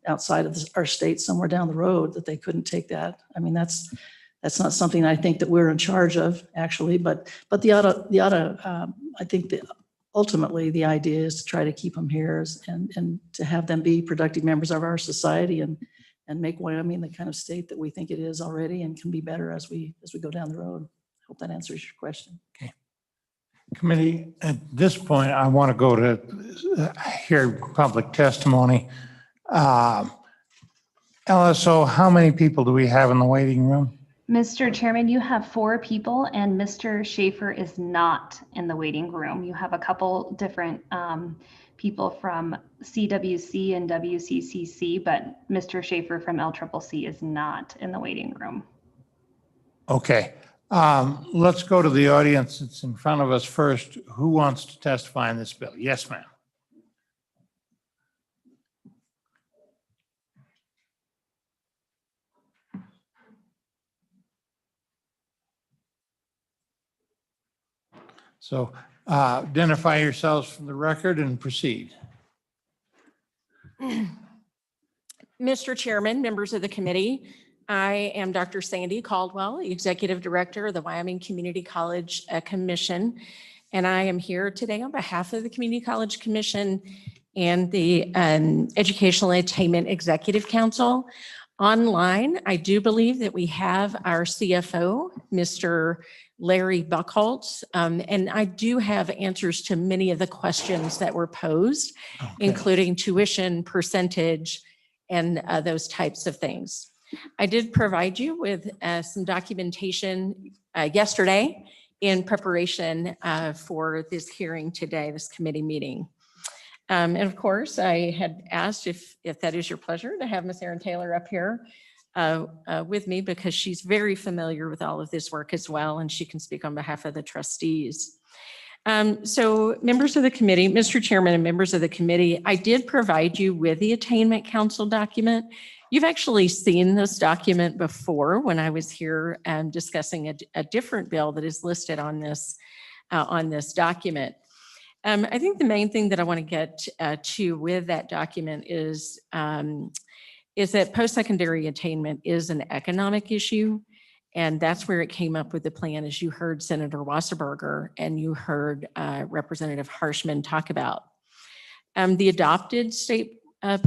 outside of our state somewhere down the road, that they couldn't take that. I mean, that's not something I think that we're in charge of, actually, but I think that ultimately the idea is to try to keep them here and to have them be productive members of our society and make Wyoming the kind of state that we think it is already and can be better as we go down the road. I hope that answers your question. Okay. Committee, at this point, I want to go to hear public testimony. LSO, how many people do we have in the waiting room? Mr. Chairman, you have 4 people and Mr. Schaefer is not in the waiting room. You have a couple different people from CWC and WCCC, but Mr. Schaefer from LCCC is not in the waiting room. Okay. Let's go to the audience that's in front of us first. Who wants to testify in this bill? Yes, ma'am. So identify yourselves for the record and proceed. Mr. Chairman, members of the committee, I am Dr. Sandy Caldwell, Executive Director of the Wyoming Community College Commission, and I am here today on behalf of the Community College Commission and the Educational Attainment Executive Council. Online, I do believe that we have our CFO, Mr. Larry Buckholtz, and I do have answers to many of the questions that were posed, including tuition percentage and those types of things. I did provide you with some documentation yesterday in preparation for this hearing today, this committee meeting. And of course, I had asked if that is your pleasure to have Ms. Erin Taylor up here with me, because she's very familiar with all of this work as well, and she can speak on behalf of the trustees. So members of the committee, Mr. Chairman and members of the committee, I did provide you with the Attainment Council document. You've actually seen this document before when I was here discussing a different bill that is listed on this document. I think the main thing that I want to get to with that document is that post-secondary attainment is an economic issue. And that's where it came up with the plan, as you heard Senator Wasserberger and you heard Representative Harshman talk about. The adopted state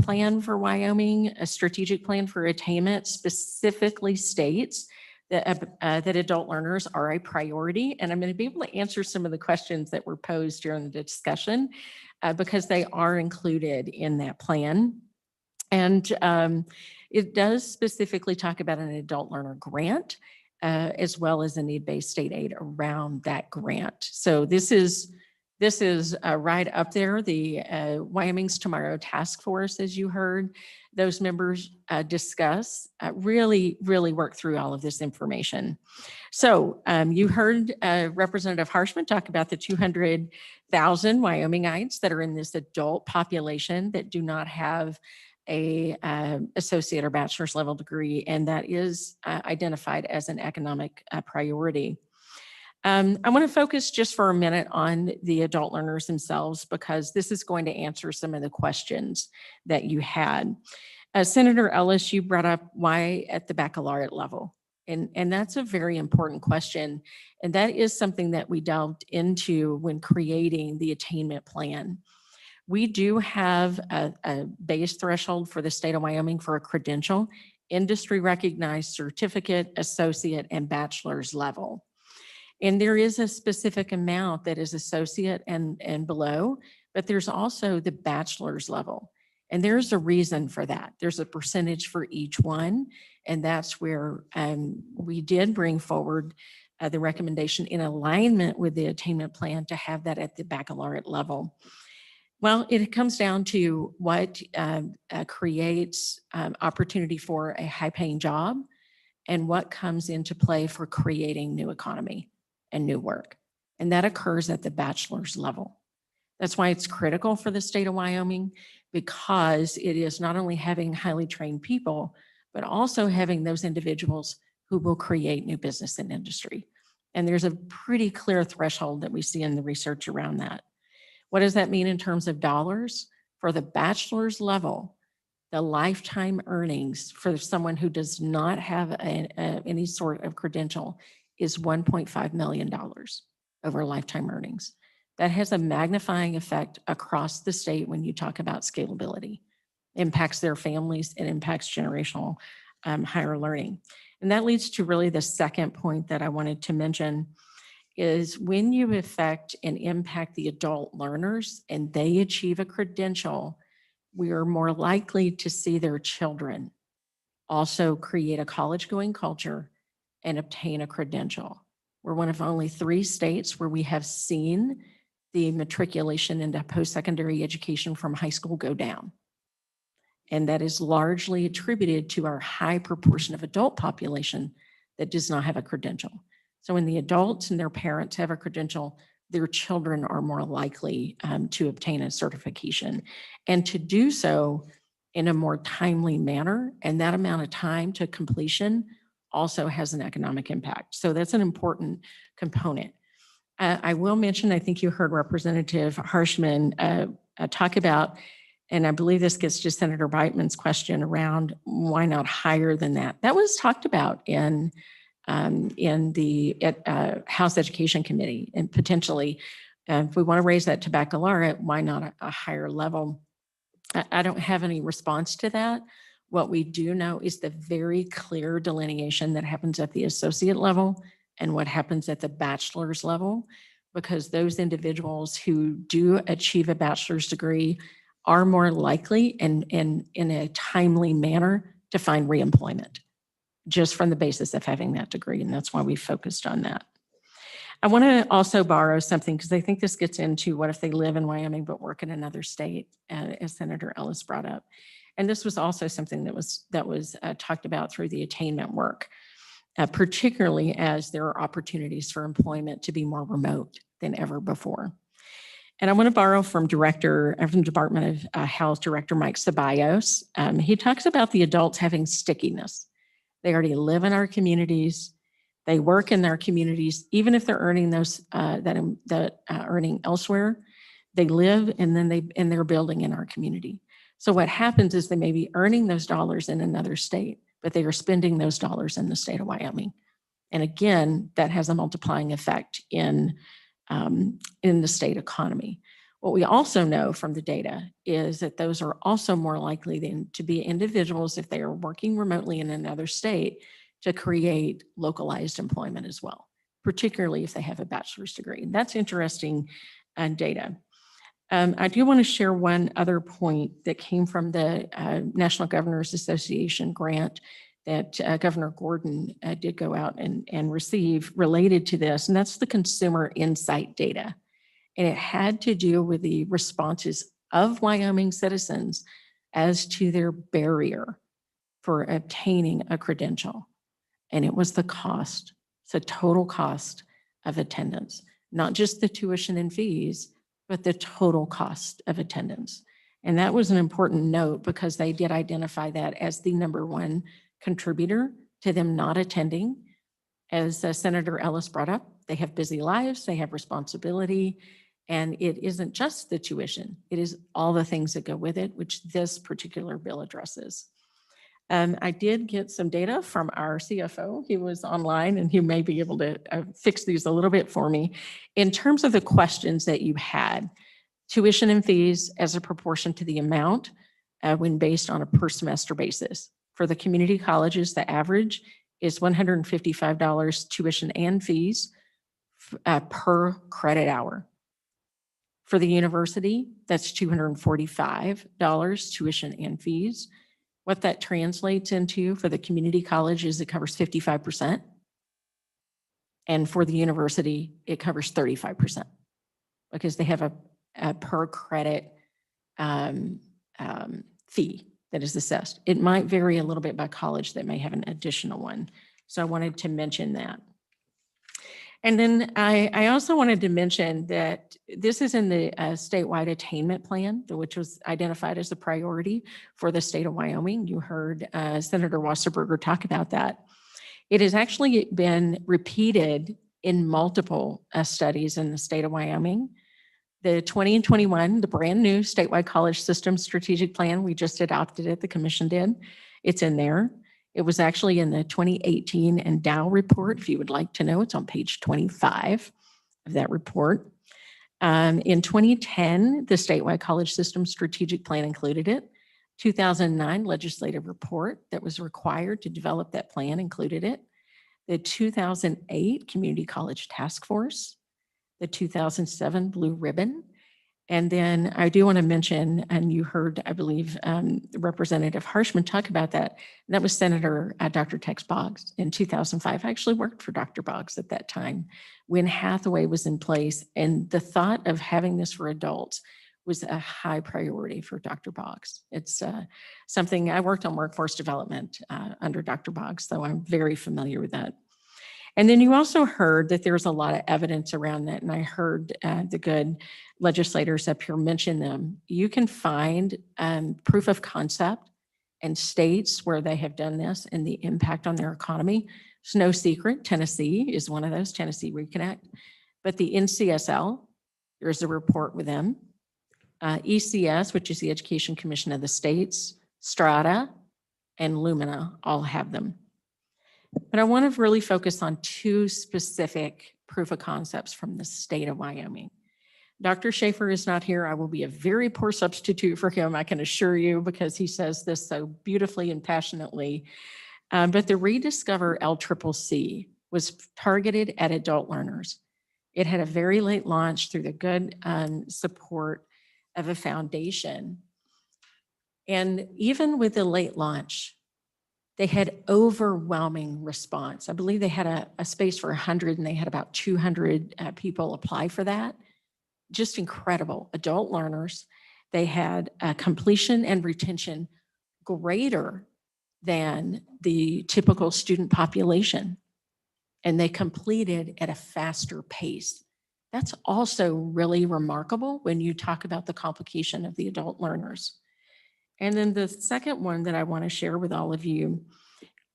plan for Wyoming, a strategic plan for attainment, specifically states that adult learners are a priority. And I'm going to be able to answer some of the questions that were posed during the discussion because they are included in that plan. And it does specifically talk about an adult learner grant, as well as a need-based state aid around that grant. So this is right up there. The Wyoming's Tomorrow Task Force, as you heard, those members discuss, really work through all of this information. So you heard Representative Harshman talk about the 200,000 Wyomingites that are in this adult population that do not have a associate or bachelor's level degree, and that is identified as an economic priority. I want to focus just for a minute on the adult learners themselves, because this is going to answer some of the questions that you had. Senator Ellis, you brought up why at the baccalaureate level. And that's a very important question. And that is something that we delved into when creating the attainment plan. We do have a base threshold for the state of Wyoming for a credential, industry recognized certificate, associate, and bachelor's level. And there is a specific amount that is associate and below, but there's also the bachelor's level. And there's a reason for that. There's a percentage for each one. And that's where we did bring forward the recommendation in alignment with the attainment plan to have that at the baccalaureate level. Well, it comes down to what creates opportunity for a high-paying job and what comes into play for creating new economy and new work. And that occurs at the bachelor's level. That's why it's critical for the state of Wyoming, because it is not only having highly trained people, but also having those individuals who will create new business and industry. And there's a pretty clear threshold that we see in the research around that. What does that mean in terms of dollars? For the bachelor's level, the lifetime earnings for someone who does not have any sort of credential is $1.5 million over lifetime earnings. That has a magnifying effect across the state when you talk about scalability. It impacts their families, it impacts generational higher learning. And that leads to really the second point that I wanted to mention is when you affect and impact the adult learners and they achieve a credential, we are more likely to see their children also create a college-going culture and obtain a credential. We're one of only 3 states where we have seen the matriculation into post-secondary education from high school go down. And that is largely attributed to our high proportion of adult population that does not have a credential. So when the adults and their parents have a credential, their children are more likely to obtain a certification and to do so in a more timely manner. And that amount of time to completion also has an economic impact. So that's an important component. I will mention, I think you heard Representative Harshman talk about, and I believe this gets to Senator Brightman's question around why not higher than that. That was talked about in the House Education Committee, and potentially if we want to raise that to baccalaureate, why not a higher level? I don't have any response to that. What we do know is the very clear delineation that happens at the associate level and what happens at the bachelor's level, because those individuals who do achieve a bachelor's degree are more likely and in a timely manner to find reemployment, just from the basis of having that degree. And that's why we focused on that. I want to also borrow something, because I think this gets into what if they live in Wyoming but work in another state, as Senator Ellis brought up. And this was also something that was talked about through the attainment work, particularly as there are opportunities for employment to be more remote than ever before. And I want to borrow from Department of Health Director Mike Ceballos. He talks about the adults having stickiness. They already live in our communities. They work in their communities, even if they're earning those earning elsewhere. They live and then they're building in our community. So what happens is they may be earning those dollars in another state, but they are spending those dollars in the state of Wyoming. And again, that has a multiplying effect in the state economy. What we also know from the data is that those are also more likely than to be individuals, if they are working remotely in another state, to create localized employment as well, particularly if they have a bachelor's degree. And that's interesting data. I do want to share one other point that came from the National Governors Association grant that Governor Gordon did go out and receive related to this, and that's the consumer insight data. And it had to do with the responses of Wyoming citizens as to their barrier for obtaining a credential. And it was the cost, it's the total cost of attendance, not just the tuition and fees, but the total cost of attendance. And that was an important note because they did identify that as the number one contributor to them not attending. As Senator Ellis brought up, they have busy lives, they have responsibility, and it isn't just the tuition, it is all the things that go with it, which this particular bill addresses. I did get some data from our CFO. He was online and he may be able to fix these a little bit for me. In terms of the questions that you had, tuition and fees as a proportion to the amount when based on a per semester basis. For the community colleges, the average is $155 tuition and fees per credit hour. For the university, that's $245 tuition and fees. What that translates into for the community college is it covers 55%. And for the university, it covers 35% because they have a per credit fee that is assessed. It might vary a little bit by college that may have an additional one. So I wanted to mention that. And then I also wanted to mention that this is in the statewide attainment plan, which was identified as a priority for the state of Wyoming. You heard Senator Wasserberger talk about that. It has actually been repeated in multiple studies in the state of Wyoming. The 20 and 21, the brand new statewide college system strategic plan, we just adopted it, the commission did. It's in there. It was actually in the 2018 Endow report. If you would like to know, it's on page 25 of that report. In 2010, the statewide college system strategic plan included it. 2009 legislative report that was required to develop that plan included it. The 2008 Community College Task Force, the 2007 Blue Ribbon. And then I do want to mention, and you heard, I believe, Representative Harshman talk about that. And that was Senator Dr. Tex Boggs in 2005. I actually worked for Dr. Boggs at that time when Hathaway was in place. And the thought of having this for adults was a high priority for Dr. Boggs. It's something I worked on workforce development under Dr. Boggs, so I'm very familiar with that. And then you also heard that there's a lot of evidence around that. And I heard the good legislators up here mention them. You can find proof of concept in states where they have done this and the impact on their economy. It's no secret, Tennessee is one of those, Tennessee Reconnect. But the NCSL, there's a report with them. ECS, which is the Education Commission of the States, Strata, and Lumina all have them. But I want to really focus on two specific proof of concepts from the state of Wyoming. Dr. Schaefer is not here. I will be a very poor substitute for him, I can assure you, because he says this so beautifully and passionately. But the Rediscover LCCC was targeted at adult learners. It had a very late launch through the good support of a foundation. And even with the late launch, they had overwhelming response. I believe they had a space for 100 and they had about 200 people apply for that. Just incredible. Adult learners. They had a completion and retention greater than the typical student population. And they completed at a faster pace. That's also really remarkable when you talk about the complication of the adult learners. And then the second one that I want to share with all of you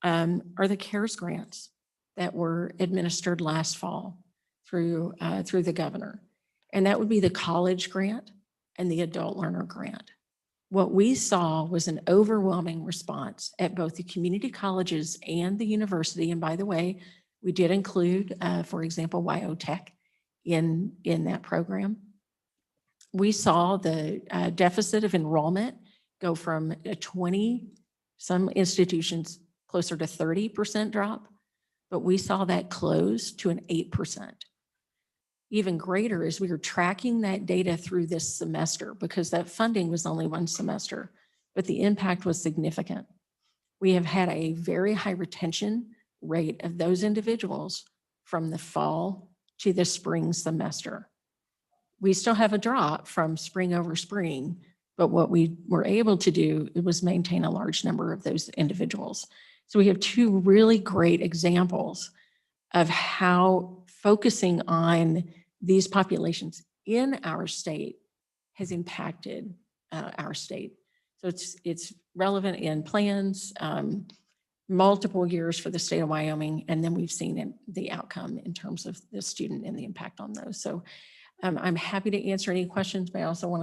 are the CARES grants that were administered last fall through the governor. And that would be the college grant and the adult learner grant. What we saw was an overwhelming response at both the community colleges and the university. And by the way, we did include, for example, WyoTech in that program. We saw the deficit of enrollment go from a 20, some institutions closer to 30% drop, but we saw that close to an 8%. even greater is we are tracking that data through this semester because that funding was only one semester, but the impact was significant. We have had a very high retention rate of those individuals from the fall to the spring semester. We still have a drop from spring over spring, but what we were able to do was maintain a large number of those individuals. So we have two really great examples of how focusing on these populations in our state has impacted our state. So it's relevant in plans, multiple years for the state of Wyoming, and then we've seen the outcome in terms of the student and the impact on those. So I'm happy to answer any questions, but I also want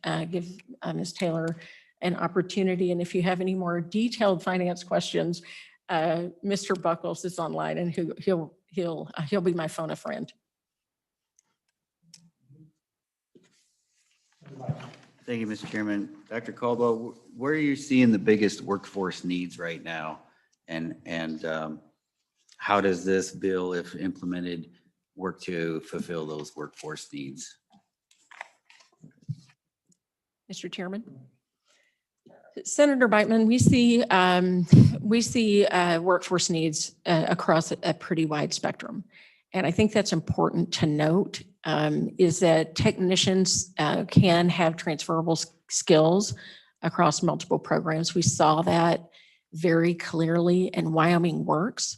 to give Ms. Taylor an opportunity. And if you have any more detailed finance questions, Mr. Buckles is online, and he'll be my phone a friend. Thank you, Mr. Chairman. Dr. Caldwell, where are you seeing the biggest workforce needs right now? And how does this bill, if implemented, work to fulfill those workforce needs? Mr. Chairman. Senator Beitman, we see workforce needs across a pretty wide spectrum. And I think that's important to note, is that technicians can have transferable skills across multiple programs. We saw that very clearly in Wyoming Works.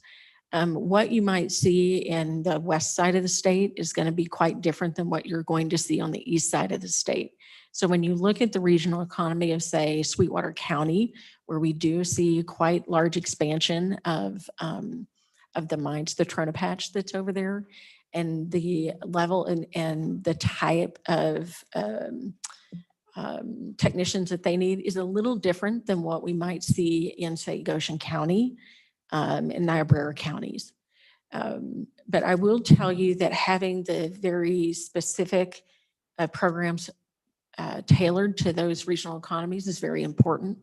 What you might see in the west side of the state is going to be quite different than what you're going to see on the east side of the state. So when you look at the regional economy of, say, Sweetwater County, where we do see quite large expansion of the mines, the Trona Patch that's over there, and the level and the type of technicians that they need is a little different than what we might see in, say, Goshen County and Niobrara counties. But I will tell you that having the very specific programs tailored to those regional economies is very important.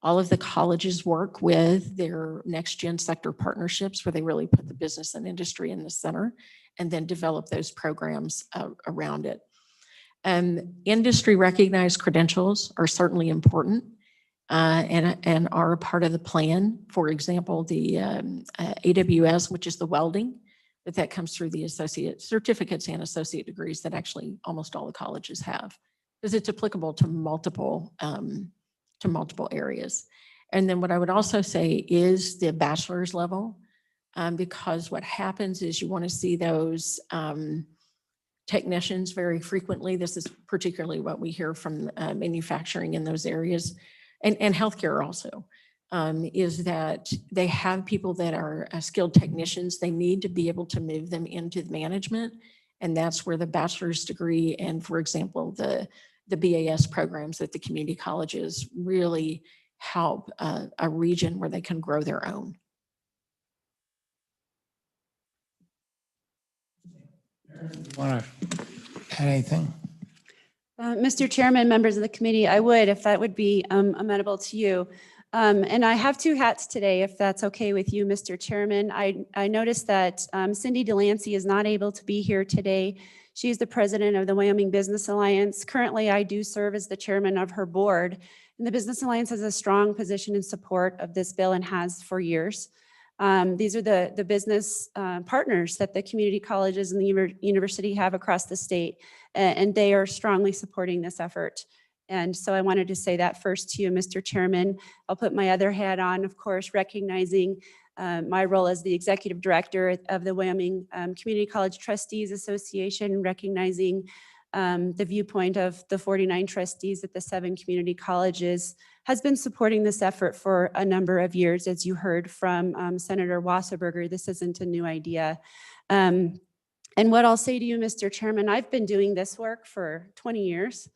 All of the colleges work with their next gen sector partnerships where they really put the business and industry in the center and then develop those programs around it. Industry recognized credentials are certainly important and are a part of the plan. For example, the AWS, which is the welding, that comes through the associate certificates and associate degrees that actually almost all the colleges have, because it's applicable to multiple areas. And then what I would also say is the bachelor's level, because what happens is you want to see those technicians very frequently. This is particularly what we hear from manufacturing in those areas, and healthcare also, is that they have people that are skilled technicians. They need to be able to move them into management. And that's where the bachelor's degree and, for example, the BAS programs at the community colleges really help a region where they can grow their own. Want to add anything? Mr. Chairman, members of the committee, I would, if that would be amenable to you. And I have two hats today, if that's okay with you, Mr. Chairman. I noticed that Cindy Delancey is not able to be here today. She's the president of the Wyoming Business Alliance. Currently, I do serve as the chairman of her board. And the Business Alliance has a strong position in support of this bill and has for years. These are the business partners that the community colleges and the university have across the state, and they are strongly supporting this effort. And so I wanted to say that first to you, Mr. Chairman. I'll put my other hat on, of course, recognizing my role as the executive director of the Wyoming Community College Trustees Association, recognizing the viewpoint of the 49 trustees at the 7 community colleges, has been supporting this effort for a number of years. As you heard from Senator Wasserberger, this isn't a new idea. And what I'll say to you, Mr. Chairman, I've been doing this work for 20 years.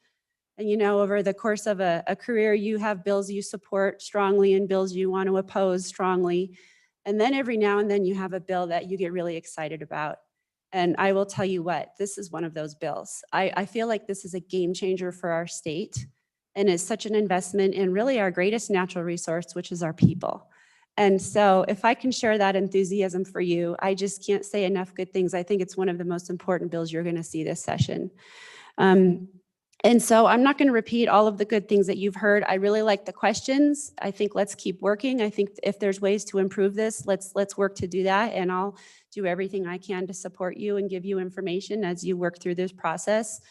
And you know, over the course of a career, you have bills you support strongly and bills you want to oppose strongly. And then every now and then you have a bill that you get really excited about. And I will tell you what, this is one of those bills. I feel like this is a game changer for our state and is such an investment in really our greatest natural resource, which is our people. And so if I can share that enthusiasm for you, I just can't say enough good things. I think it's one of the most important bills you're going to see this session. And so I'm not going to repeat all of the good things that you've heard. I really like the questions. I think let's keep working. I think if there's ways to improve this, let's work to do that. And I'll do everything I can to support you and give you information as you work through this process.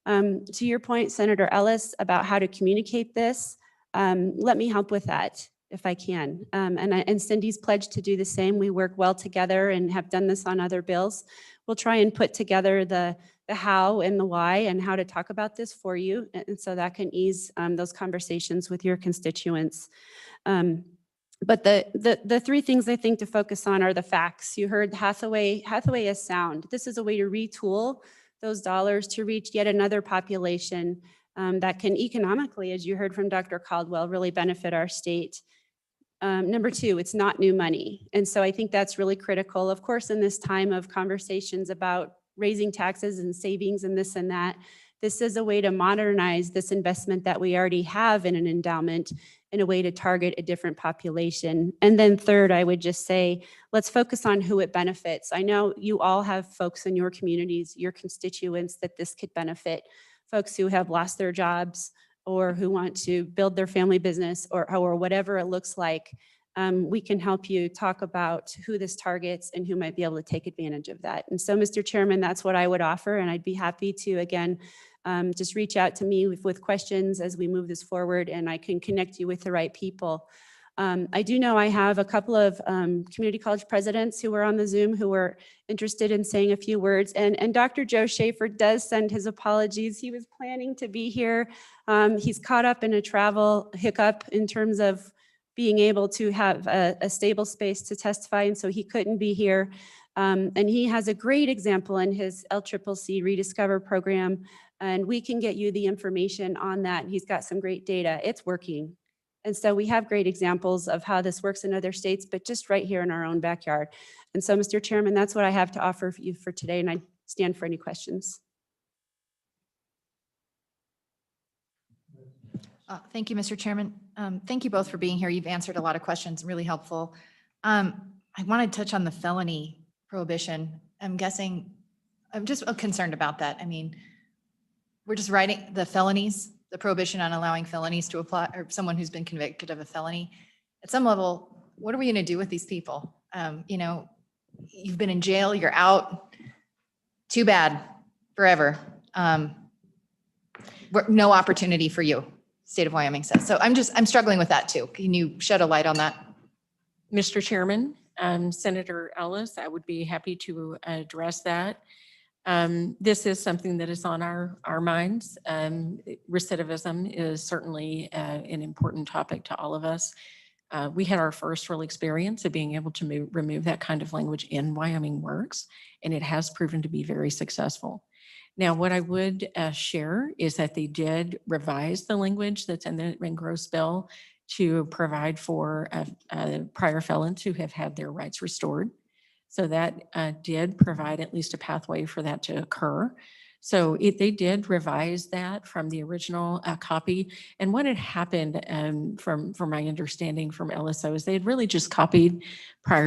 To your point, Senator Ellis, about how to communicate this, let me help with that if I can. And Cindy's pledged to do the same. We work well together and have done this on other bills. We'll try and put together the how and the why and how to talk about this for you. And so that can ease those conversations with your constituents. But the three things I think to focus on are the facts. You heard Hathaway is sound. This is a way to retool those dollars to reach yet another population that can economically, as you heard from Dr. Caldwell, really benefit our state. Number two, it's not new money. And so I think that's really critical. Of course, in this time of conversations about raising taxes and savings and this and that, this is a way to modernize this investment that we already have in an endowment in a way to target a different population. And then third, I would just say, let's focus on who it benefits. I know you all have folks in your communities, your constituents that this could benefit, folks who have lost their jobs or who want to build their family business or whatever it looks like. We can help you talk about who this targets and who might be able to take advantage of that. And so, Mr. Chairman, that's what I would offer. And I'd be happy to, again, just reach out to me with questions as we move this forward, and I can connect you with the right people. I do know I have a couple of community college presidents who were on the Zoom who were interested in saying a few words. And Dr. Joe Schaefer does send his apologies. He was planning to be here. He's caught up in a travel hiccup in terms of being able to have a stable space to testify, and so he couldn't be here. And he has a great example in his LCCC Rediscover program, and we can get you the information on that. He's got some great data. It's working. And so we have great examples of how this works in other states, but just right here in our own backyard. And so, Mr. Chairman, that's what I have to offer you for today, and I stand for any questions. Thank you, Mr. Chairman. Thank you both for being here. You've answered a lot of questions, really helpful. I want to touch on the felony prohibition. I'm guessing, I'm just concerned about that. I mean, we're just writing the felonies, the prohibition on allowing felonies to apply, or someone who's been convicted of a felony. At some level, what are we going to do with these people? You know, you've been in jail, you're out. Too bad, forever. No opportunity for you, state of Wyoming says. So I'm struggling with that too. Can you shed a light on that? Mr. Chairman, Senator Ellis, I would be happy to address that. This is something that is on our minds. Recidivism is certainly an important topic to all of us. We had our first real experience of being able to remove that kind of language in Wyoming Works, and it has proven to be very successful. Now, what I would share is that they did revise the language that's in the engrossed bill to provide for prior felons who have had their rights restored. So that did provide at least a pathway for that to occur. So they did revise that from the original copy. And what had happened from my understanding from LSO is they had really just copied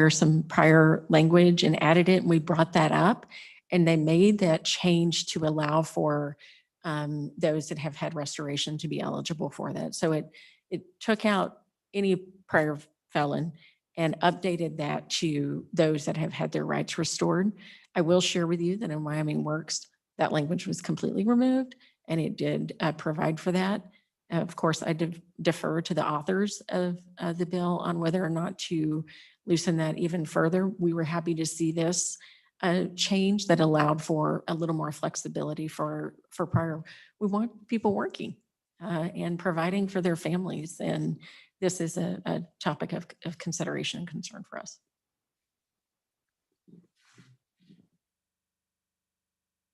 some prior language and added it, and we brought that up. And they made that change to allow for those that have had restoration to be eligible for that. So it took out any prior felon and updated that to those that have had their rights restored. I will share with you that in Wyoming Works, that language was completely removed, and it did provide for that. Of course, I defer to the authors of the bill on whether or not to loosen that even further. We were happy to see this change that allowed for a little more flexibility for prior. We want people working and providing for their families, and this is a topic of consideration and concern for us.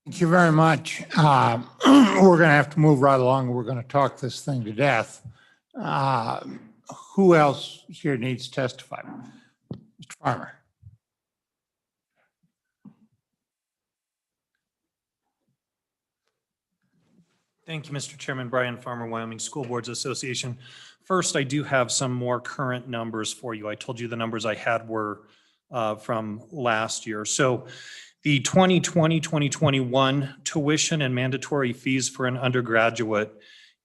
Thank you very much. We're going to have to move right along. We're going to talk this thing to death. Who else here needs to testify? Mr. Farmer. Thank you, Mr. Chairman. Brian Farmer, Wyoming School Boards Association. First, I do have some more current numbers for you. I told you the numbers I had were from last year. So the 2020-2021 tuition and mandatory fees for an undergraduate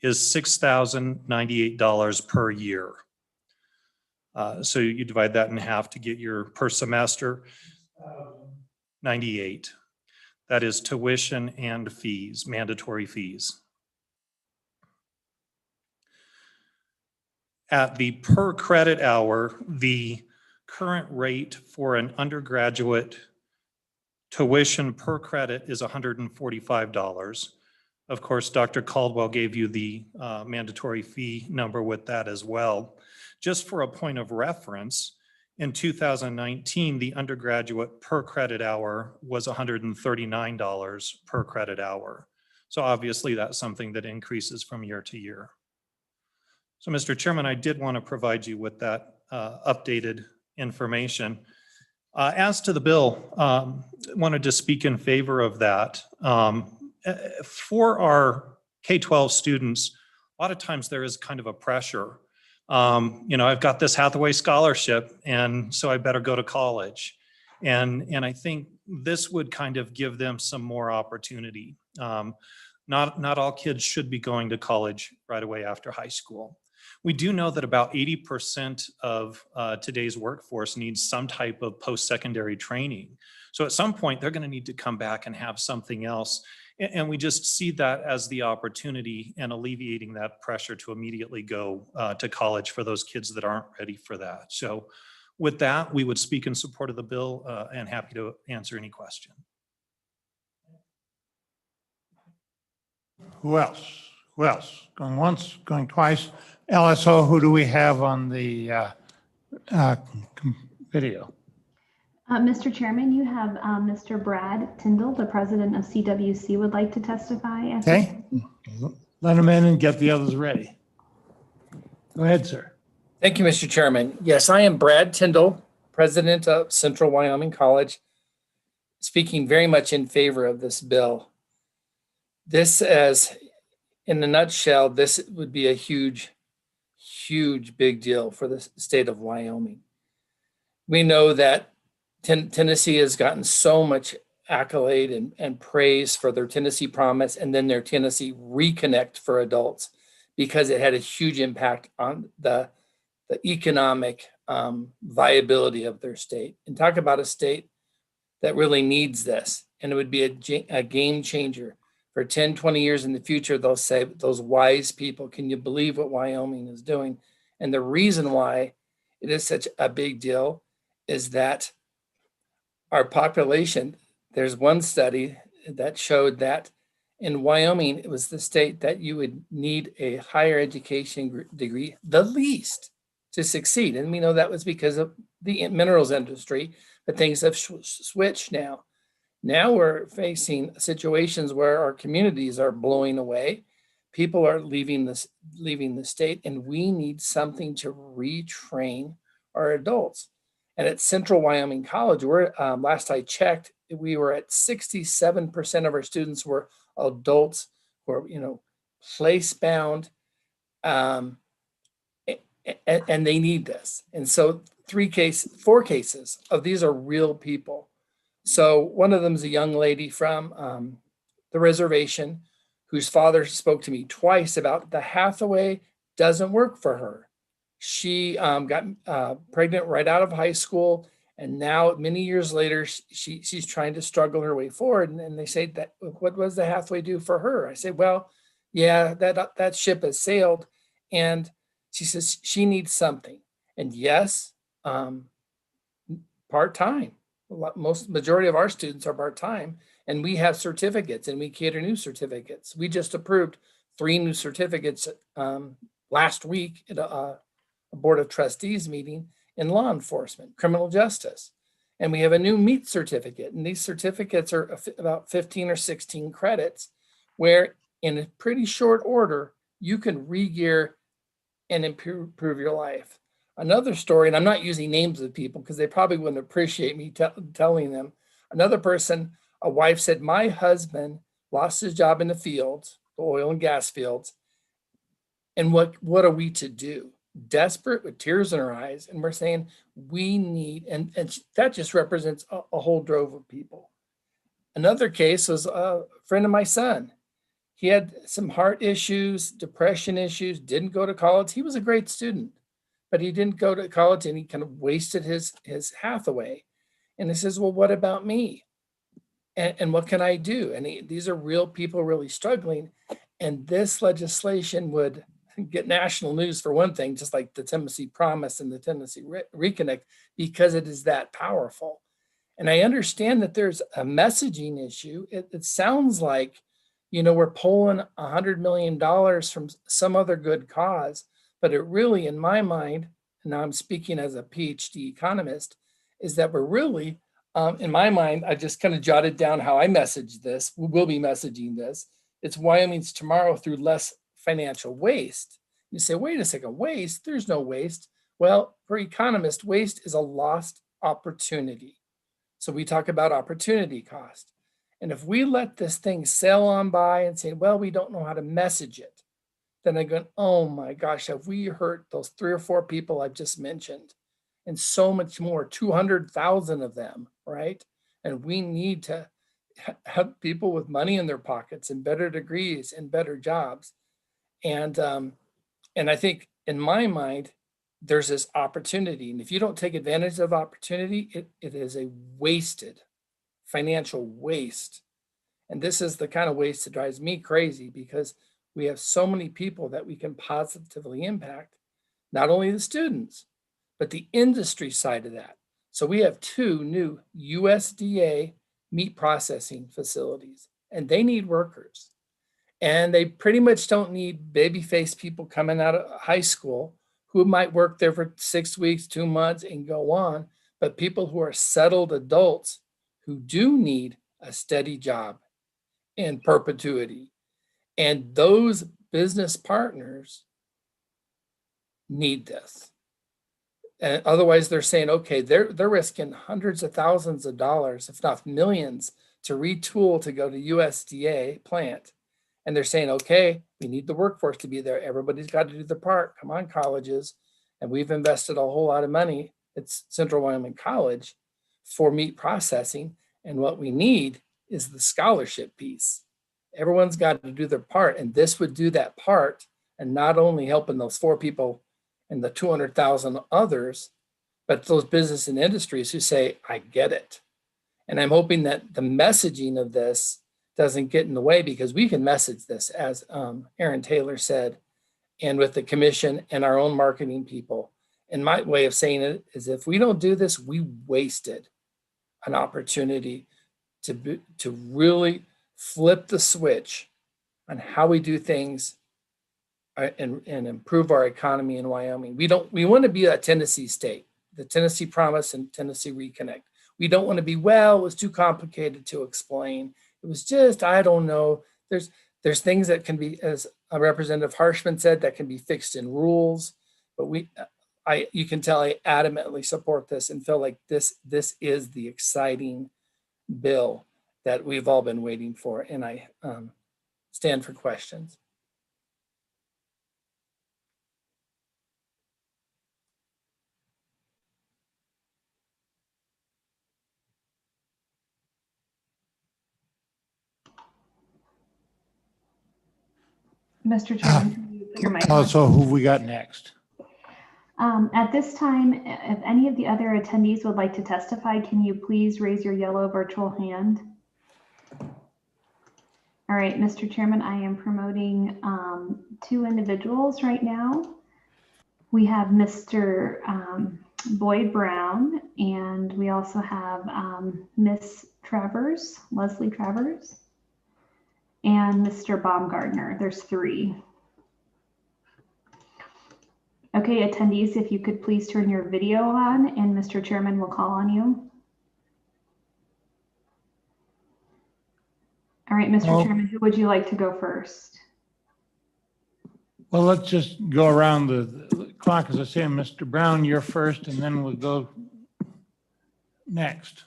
is $6,098 per year. So you divide that in half to get your per semester, 98. That is tuition and fees, mandatory fees. At the per credit hour, the current rate for an undergraduate tuition per credit is $145. Of course, Dr. Caldwell gave you the mandatory fee number with that as well. Just for a point of reference, in 2019, the undergraduate per credit hour was $139 per credit hour. So obviously that's something that increases from year to year. So Mr. Chairman, I did want to provide you with that updated information. As to the bill, wanted to speak in favor of that. For our K-12 students, a lot of times there is kind of a pressure. I've got this Hathaway scholarship, and so I better go to college. And I think this would kind of give them some more opportunity. Not all kids should be going to college right away after high school. We do know that about 80% of today's workforce needs some type of post-secondary training. So at some point, they're going to need to come back and have something else. And we just see that as the opportunity and alleviating that pressure to immediately go to college for those kids that aren't ready for that. So with that, we would speak in support of the bill and happy to answer any question. Who else? Who else? Going once, going twice. LSO, who do we have on the video? Mr. Chairman, you have Mr. Brad Tyndall, the president of CWC, would like to testify. Okay, let him in and get the others ready. Go ahead, sir. Thank you, Mr. Chairman. Yes, I am Brad Tyndall, president of Central Wyoming College, speaking very much in favor of this bill. This, as in a nutshell, this would be a huge big deal for the state of Wyoming. We know that Tennessee has gotten so much accolade and praise for their Tennessee Promise and then their Tennessee Reconnect for adults, because it had a huge impact on the economic viability of their state. And talk about a state that really needs this. And it would be a game changer. For 10, 20 years in the future, they'll say, those wise people, can you believe what Wyoming is doing? And the reason why it is such a big deal is that our population, there's one study that showed that in Wyoming, it was the state that you would need a higher education degree, the least, to succeed. And we know that was because of the minerals industry, but things have switched now. Now we're facing situations where our communities are blowing away. People are leaving the state, and we need something to retrain our adults. And at Central Wyoming College, we're last I checked, we were at 67% of our students were adults who are, place bound, and they need this. And so 4 cases of these are real people. So one of them is a young lady from the reservation whose father spoke to me twice about the Hathaway doesn't work for her. She got pregnant right out of high school, and now many years later, she's trying to struggle her way forward. And they say, that what does the Hathaway do for her? I say, well, yeah, that ship has sailed. And she says she needs something. And yes, part-time. Majority of our students are part-time, and we have certificates, and we cater new certificates. We just approved 3 new certificates last week at a Board of Trustees meeting in law enforcement, criminal justice. And we have a new MEET certificate. And these certificates are about 15 or 16 credits, where in a pretty short order, you can re-gear and improve your life. Another story, and I'm not using names of people because they probably wouldn't appreciate me telling them. Another person, a wife said, my husband lost his job in the fields, the oil and gas fields, And what are we to do? Desperate with tears in our eyes. And we're saying we need, and that just represents a whole drove of people. Another case was a friend of my son. He had some heart issues, depression issues, didn't go to college. He was a great student, but he didn't go to college and he kind of wasted his Hathaway. And he says, well, what about me? And what can I do? And these are real people really struggling. And this legislation would get national news for one thing, just like the Tennessee Promise and the Tennessee Reconnect, because it is that powerful. And I understand that there's a messaging issue. It sounds like, we're pulling $100 million from some other good cause, but it really, in my mind, and now I'm speaking as a PhD economist, is that we're really, in my mind, I just kind of jotted down how I message this. We will be messaging this. It's Wyoming's tomorrow through less financial waste. You say, wait a second, waste? There's no waste. Well, for economists, waste is a lost opportunity. So we talk about opportunity cost. And if we let this thing sail on by and say, well, we don't know how to message it, then I go, oh my gosh, have we hurt those 3 or 4 people I've just mentioned? And so much more, 200,000 of them, right? And we need to have people with money in their pockets and better degrees and better jobs. And I think in my mind, there's this opportunity. And if you don't take advantage of opportunity, it is a wasted financial waste. And this is the kind of waste that drives me crazy, because we have so many people that we can positively impact, not only the students, but the industry side of that. So we have 2 new USDA meat processing facilities, and they need workers. And they pretty much don't need baby-faced people coming out of high school who might work there for 6 weeks, 2 months and go on, but people who are settled adults who do need a steady job in perpetuity. And those business partners need this. And otherwise they're saying, okay, they're risking hundreds of thousands of dollars, if not millions, to retool to go to USDA plant. And they're saying, okay, we need the workforce to be there. Everybody's got to do their part. Come on, colleges. And we've invested a whole lot of money at Central Wyoming College for meat processing. And what we need is the scholarship piece. Everyone's got to do their part. And this would do that part, and not only helping those 4 people and the 200,000 others, but those business and industries who say, I get it. And I'm hoping that the messaging of this doesn't get in the way, because we can message this, as Aaron Taylor said, and with the commission and our own marketing people. And my way of saying it is, if we don't do this, we wasted an opportunity to really flip the switch on how we do things and improve our economy in Wyoming. We want to be a Tennessee state, the Tennessee Promise and Tennessee Reconnect. We don't want to be, well, it was too complicated to explain. It was just, I don't know. There's things that can be, as Representative Harshman said, that can be fixed in rules. But you can tell I adamantly support this and feel like this is the exciting bill that we've all been waiting for. And I stand for questions. Mr. Chairman, can you put your mic on? So who we got next? At this time, if any of the other attendees would like to testify, can you please raise your yellow virtual hand? All right, Mr. Chairman, I am promoting 2 individuals right now. We have Mr. Boyd Brown, and we also have Miss Travers, Leslie Travers, and Mr. Baumgartner. There's 3. Okay, attendees, if you could please turn your video on, and Mr. Chairman will call on you. All right, Mr. Chairman, who would you like to go first? Well, let's just go around the clock. As I say, Mr. Brown, you're first, and then we'll go next.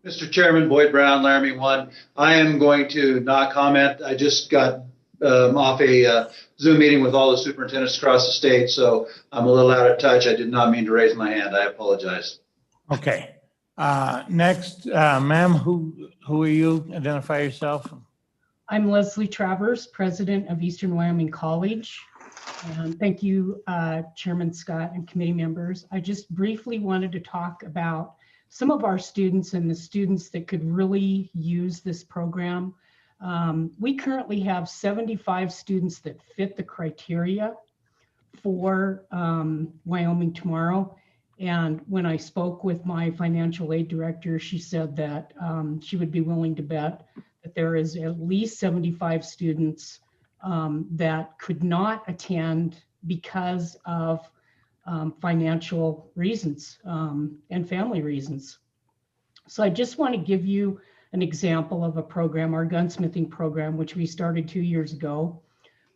Mr. Chairman, Boyd Brown, Laramie 1. I am going to not comment. I just got off a Zoom meeting with all the superintendents across the state, so I'm a little out of touch. I did not mean to raise my hand. I apologize. Okay. Next, ma'am, who are you? Identify yourself. I'm Leslie Travers, president of Eastern Wyoming College. And thank you, Chairman Scott and committee members. I just briefly wanted to talk about some of our students and the students that could really use this program. We currently have 75 students that fit the criteria for Wyoming Tomorrow. And when I spoke with my financial aid director, she said that she would be willing to bet that there is at least 75 students that could not attend because of financial reasons and family reasons. So I just want to give you an example of a program, our gunsmithing program, which we started 2 years ago.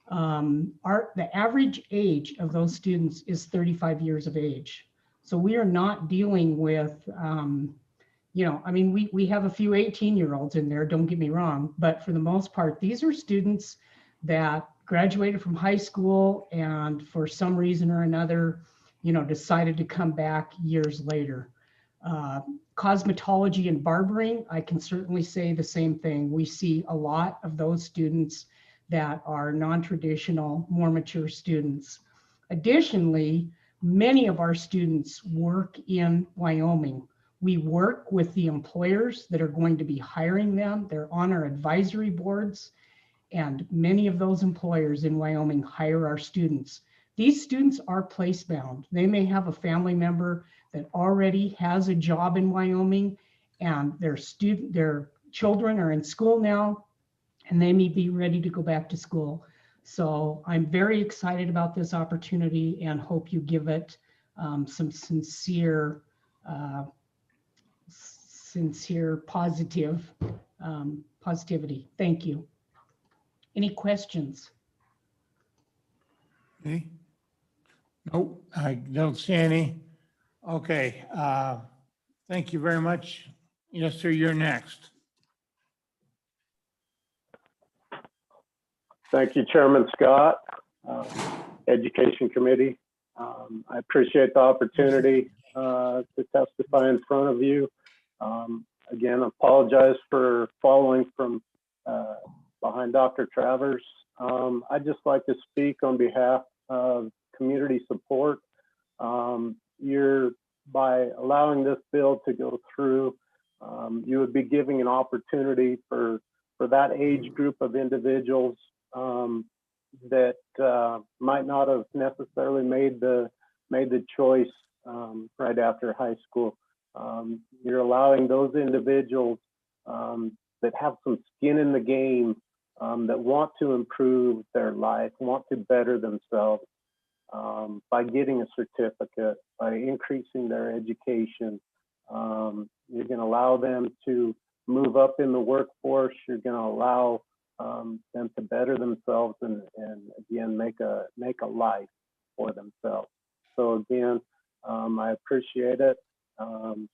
The average age of those students is 35 years of age. So we are not dealing with, we have a few 18-year-olds in there, don't get me wrong, but for the most part, these are students that graduated from high school and for some reason or another, decided to come back years later. Cosmetology and barbering, I can certainly say the same thing. We see a lot of those students that are non-traditional, more mature students. Additionally, many of our students work in Wyoming. We work with the employers that are going to be hiring them. They're on our advisory boards, and many of those employers in Wyoming hire our students. These students are place-bound. They may have a family member that already has a job in Wyoming, and their children are in school now, and they may be ready to go back to school. So I'm very excited about this opportunity and hope you give it some sincere positivity. Thank you. Any questions? Okay. Nope, I don't see any. Okay, thank you very much. Yes, sir, you're next. Thank you, Chairman Scott, Education Committee. I appreciate the opportunity to testify in front of you. Again, apologize for following from behind Dr. Travers. I'd just like to speak on behalf of community support. By allowing this bill to go through, you would be giving an opportunity for that age group of individuals that might not have necessarily made the choice right after high school. You're allowing those individuals that have some skin in the game, that want to improve their life, want to better themselves by getting a certificate, by increasing their education. You're going to allow them to move up in the workforce. You're going to allow them to better themselves and again make a life for themselves. So again, I appreciate it and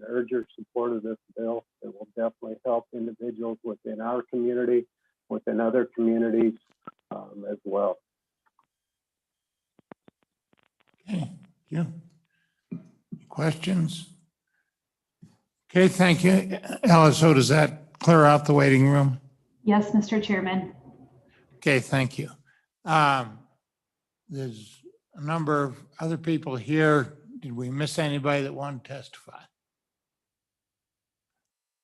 urge your support of this bill. It will definitely help individuals within our community, within other communities as well. Okay, yeah. Questions? Okay, thank you. Alice, so does that clear out the waiting room? Yes, Mr. Chairman. Okay, thank you. There's a number of other people here. Did we miss anybody that wanted to testify?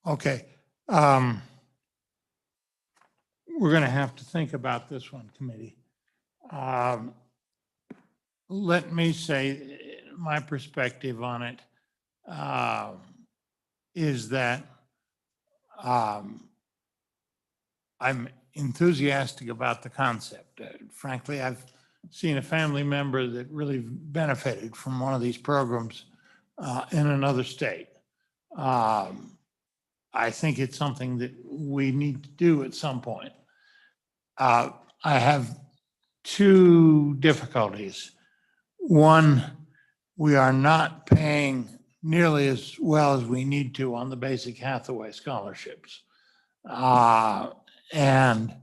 Okay. We're going to have to think about this one, committee. Let me say my perspective on it is that I'm enthusiastic about the concept. Frankly, I've seen a family member that really benefited from one of these programs in another state. I think it's something that we need to do at some point. I have two difficulties. One, we are not paying nearly as well as we need to on the basic Hathaway scholarships. And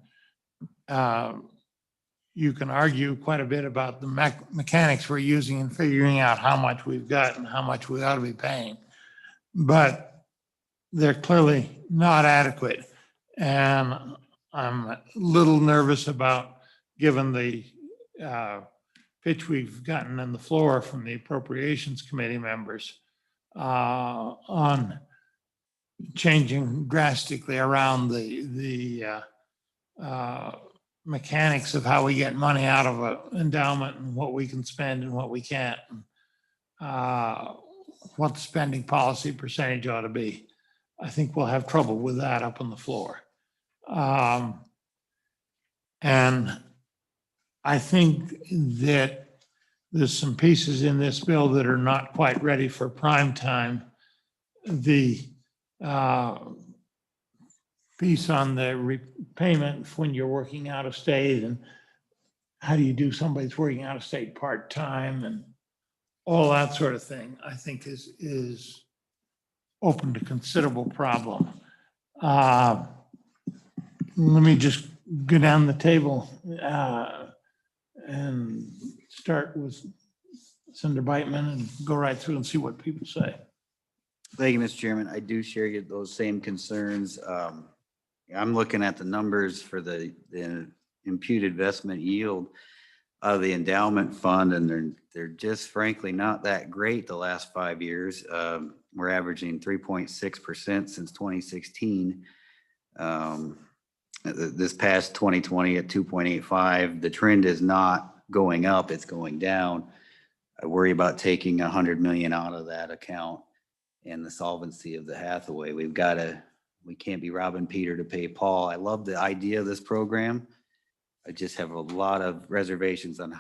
you can argue quite a bit about the mechanics we're using in figuring out how much we've got and how much we ought to be paying. But they're clearly not adequate. And I'm a little nervous about, given the pitch we've gotten on the floor from the Appropriations Committee members on changing drastically around the mechanics of how we get money out of an endowment and what we can spend and what we can't, what the spending policy percentage ought to be. I think we'll have trouble with that up on the floor. And I think that there's some pieces in this bill that are not quite ready for prime time. The piece on the repayment when you're working out of state, and how do you do somebody's working out of state part-time, and all that sort of thing, I think is open to considerable problem. Let me just go down the table and start with Senator Beitman and go right through and see what people say. Thank you, Mr. Chairman. I do share those same concerns. I'm looking at the numbers for the imputed investment yield of the endowment fund, and they're just frankly not that great the last 5 years. We're averaging 3.6% since 2016. This past 2020 at 2.85. The trend is not going up, it's going down. I worry about taking 100 million out of that account and the solvency of the Hathaway. We can't be robbing Peter to pay Paul. I love the idea of this program. I just have a lot of reservations on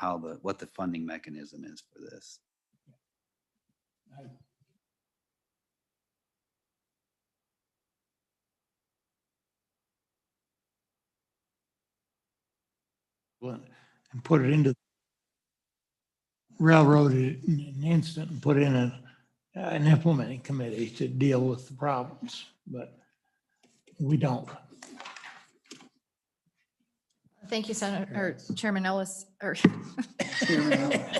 what the funding mechanism is for this. And put it into railroad it in an instant and put in an implementing committee to deal with the problems, but we don't. Thank you, Senator, or Chairman Ellis, or I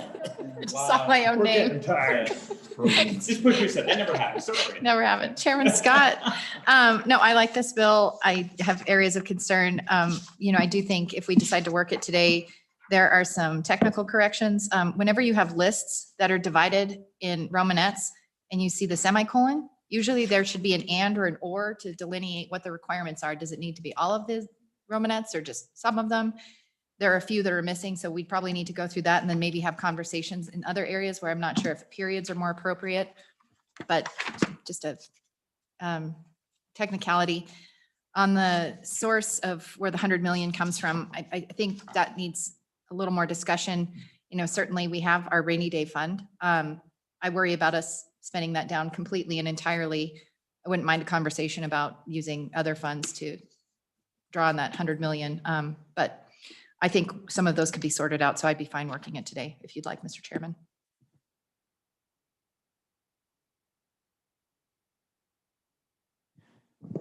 just saw my own name. Just push yourself. That never happens. Sorry. Never happened. Chairman Scott. No, I like this bill. I have areas of concern. I do think if we decide to work it today, there are some technical corrections. Whenever you have lists that are divided in Romanettes and you see the semicolon, usually there should be an and or an or to delineate what the requirements are. Does it need to be all of the Romanettes or just some of them? There are a few that are missing, so we'd probably need to go through that and then maybe have conversations in other areas where I'm not sure if periods are more appropriate, but just a technicality. On the source of where the 100 million comes from, I think that needs a little more discussion. Certainly we have our rainy day fund. I worry about us spending that down completely and entirely. I wouldn't mind a conversation about using other funds to draw on that 100 million. But I think some of those could be sorted out, so I'd be fine working it today if you'd like, Mr. Chairman.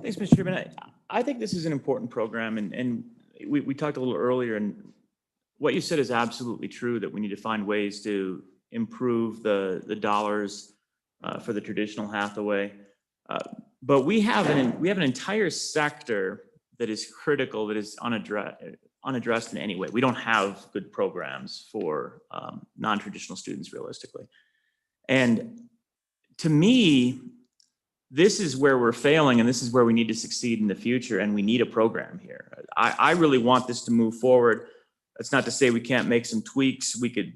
Thanks, Mr. Chairman. I think this is an important program, and we talked a little earlier, and what you said is absolutely true, that we need to find ways to improve the dollars for the traditional Hathaway. But we have an entire sector that is critical, that is unaddressed in any way. We don't have good programs for non-traditional students, realistically. And to me, this is where we're failing, and this is where we need to succeed in the future, and we need a program here. I really want this to move forward. That's not to say we can't make some tweaks. We could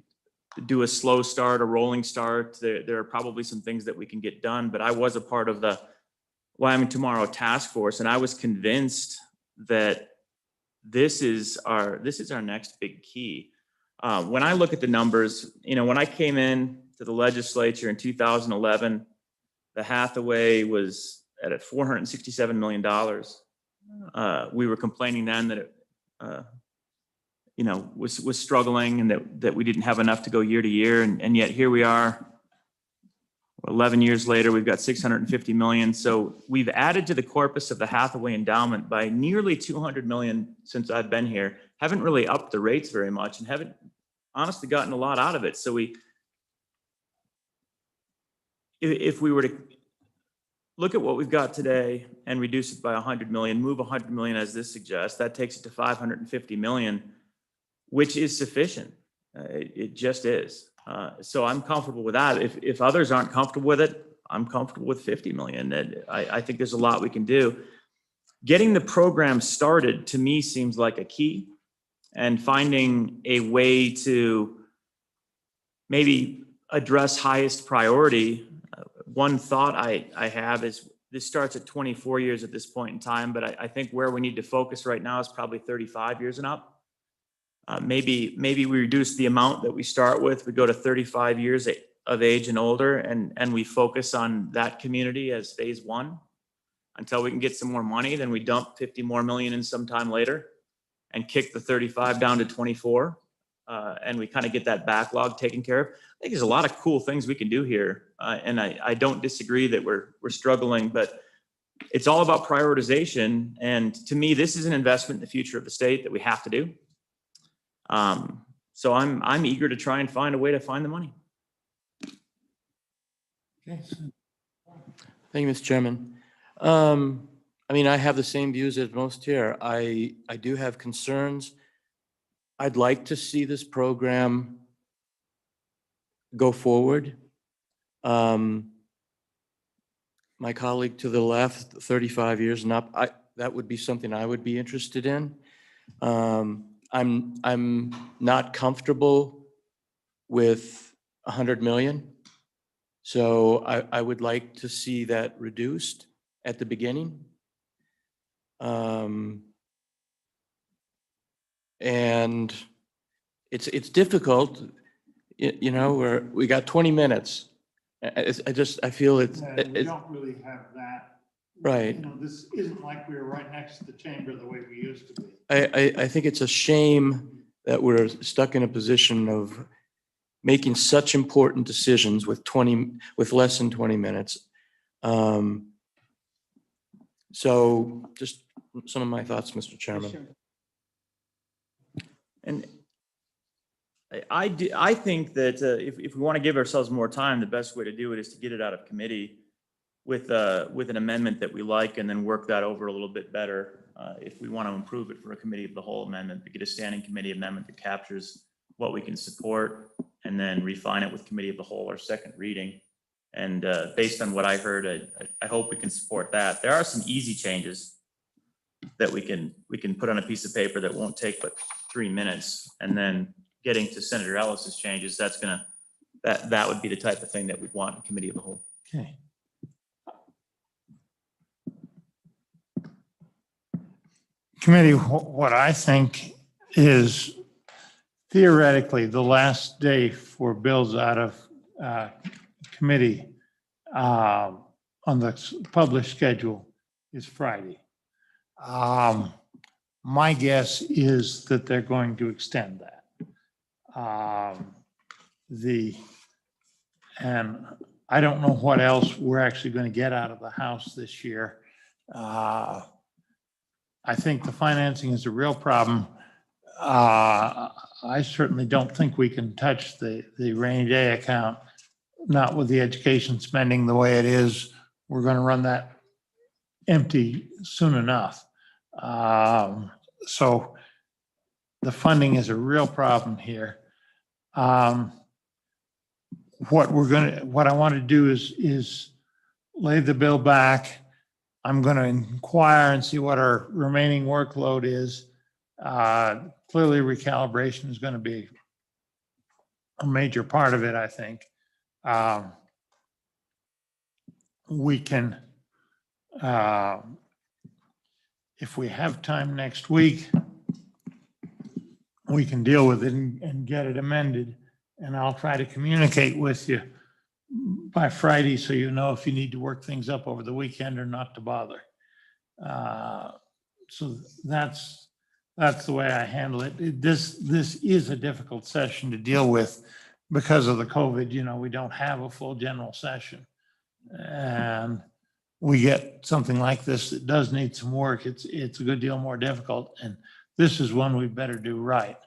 do a slow start, a rolling start. There are probably some things that we can get done, but I was a part of the Wyoming Tomorrow task force, and I was convinced that this is our next big key. When I look at the numbers, when I came in to the legislature in 2011, the Hathaway was at $467 million. We were complaining then that it was struggling, and that we didn't have enough to go year to year, and yet here we are. 11 years later, we've got $650 million. So we've added to the corpus of the Hathaway endowment by nearly $200 million since I've been here. haven't really upped the rates very much and haven't honestly gotten a lot out of it. So if we were to look at what we've got today and reduce it by 100 million, move 100 million as this suggests, that takes it to 550 million, which is sufficient. It just is. So I'm comfortable with that. If others aren't comfortable with it, I'm comfortable with 50 million. And I think there's a lot we can do. Getting the program started to me seems like a key, and finding a way to maybe address highest priority. One thought I have is this starts at 24 years at this point in time, but I think where we need to focus right now is probably 35 years and up. Maybe we reduce the amount that we start with. We go to 35 years of age and older, and we focus on that community as phase one until we can get some more money. Then we dump 50 more million in sometime later and kick the 35 down to 24. And we kind of get that backlog taken care of. I think there's a lot of cool things we can do here. And I don't disagree that we're struggling, but it's all about prioritization. And to me, this is an investment in the future of the state that we have to do. So I'm eager to try and find a way to find the money. Okay. Thank you, Mr. Chairman. I mean, I have the same views as most here. I do have concerns. I'd like to see this program go forward. My colleague to the left, 35 years and up, that would be something I would be interested in. I'm not comfortable with 100 million. So I would like to see that reduced at the beginning. And it's difficult, you know, we got 20 minutes. I feel We don't really have that. Right. You know, this isn't like we were right next to the chamber the way we used to be. I think it's a shame that we're stuck in a position of making such important decisions with less than 20 minutes. So just some of my thoughts, Mr. Chairman. And I think that if we want to give ourselves more time, the best way to do it is to get it out of committee with an amendment that we like, and then work that over a little bit better. If we want to improve it for a committee of the whole amendment, to get a standing committee amendment that captures what we can support, and then refine it with committee of the whole or second reading. And based on what I heard, I hope we can support that. There are some easy changes that we can put on a piece of paper that won't take but 3 minutes, and then getting to Senator Ellis's changes, that would be the type of thing that we'd want in committee of the whole. Okay. Committee, what I think is theoretically the last day for bills out of committee on the published schedule is Friday. My guess is that they're going to extend that. And I don't know what else we're actually going to get out of the House this year. I think the financing is a real problem. I certainly don't think we can touch the rainy day account, not with the education spending the way it is. We're going to run that empty soon enough. So the funding is a real problem here. What I want to do is lay the bill back. I'm going to inquire and see what our remaining workload is. Clearly, recalibration is going to be a major part of it, I think. We can, if we have time next week, we can deal with it and get it amended. And I'll try to communicate with you by Friday so you know if you need to work things up over the weekend or not to bother. So that's the way I handle it. This is a difficult session to deal with because of the COVID. You know, we don't have a full general session, and we get something like this that does need some work. It's a good deal more difficult, and this is one we better do right.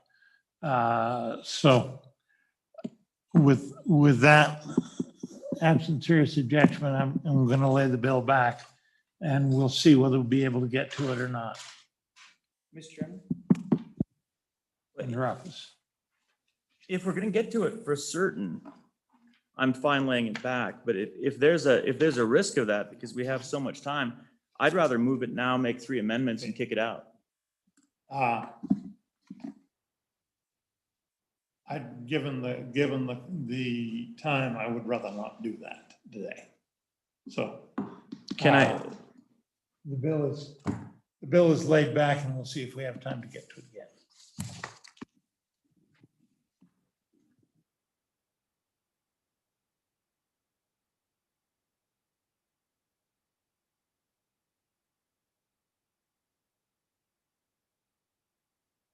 So with that, absent serious objection, I'm going to lay the bill back and we'll see whether we'll be able to get to it or not Mr. Chairman? in your office. If we're gonna get to it for certain, I'm fine laying it back, but if there's a risk of that, because we have so much time, I'd rather move it now, make 3 amendments and kick it out. Given the time, I would rather not do that today. So. Can I? The bill is laid back and we'll see if we have time to get to it again.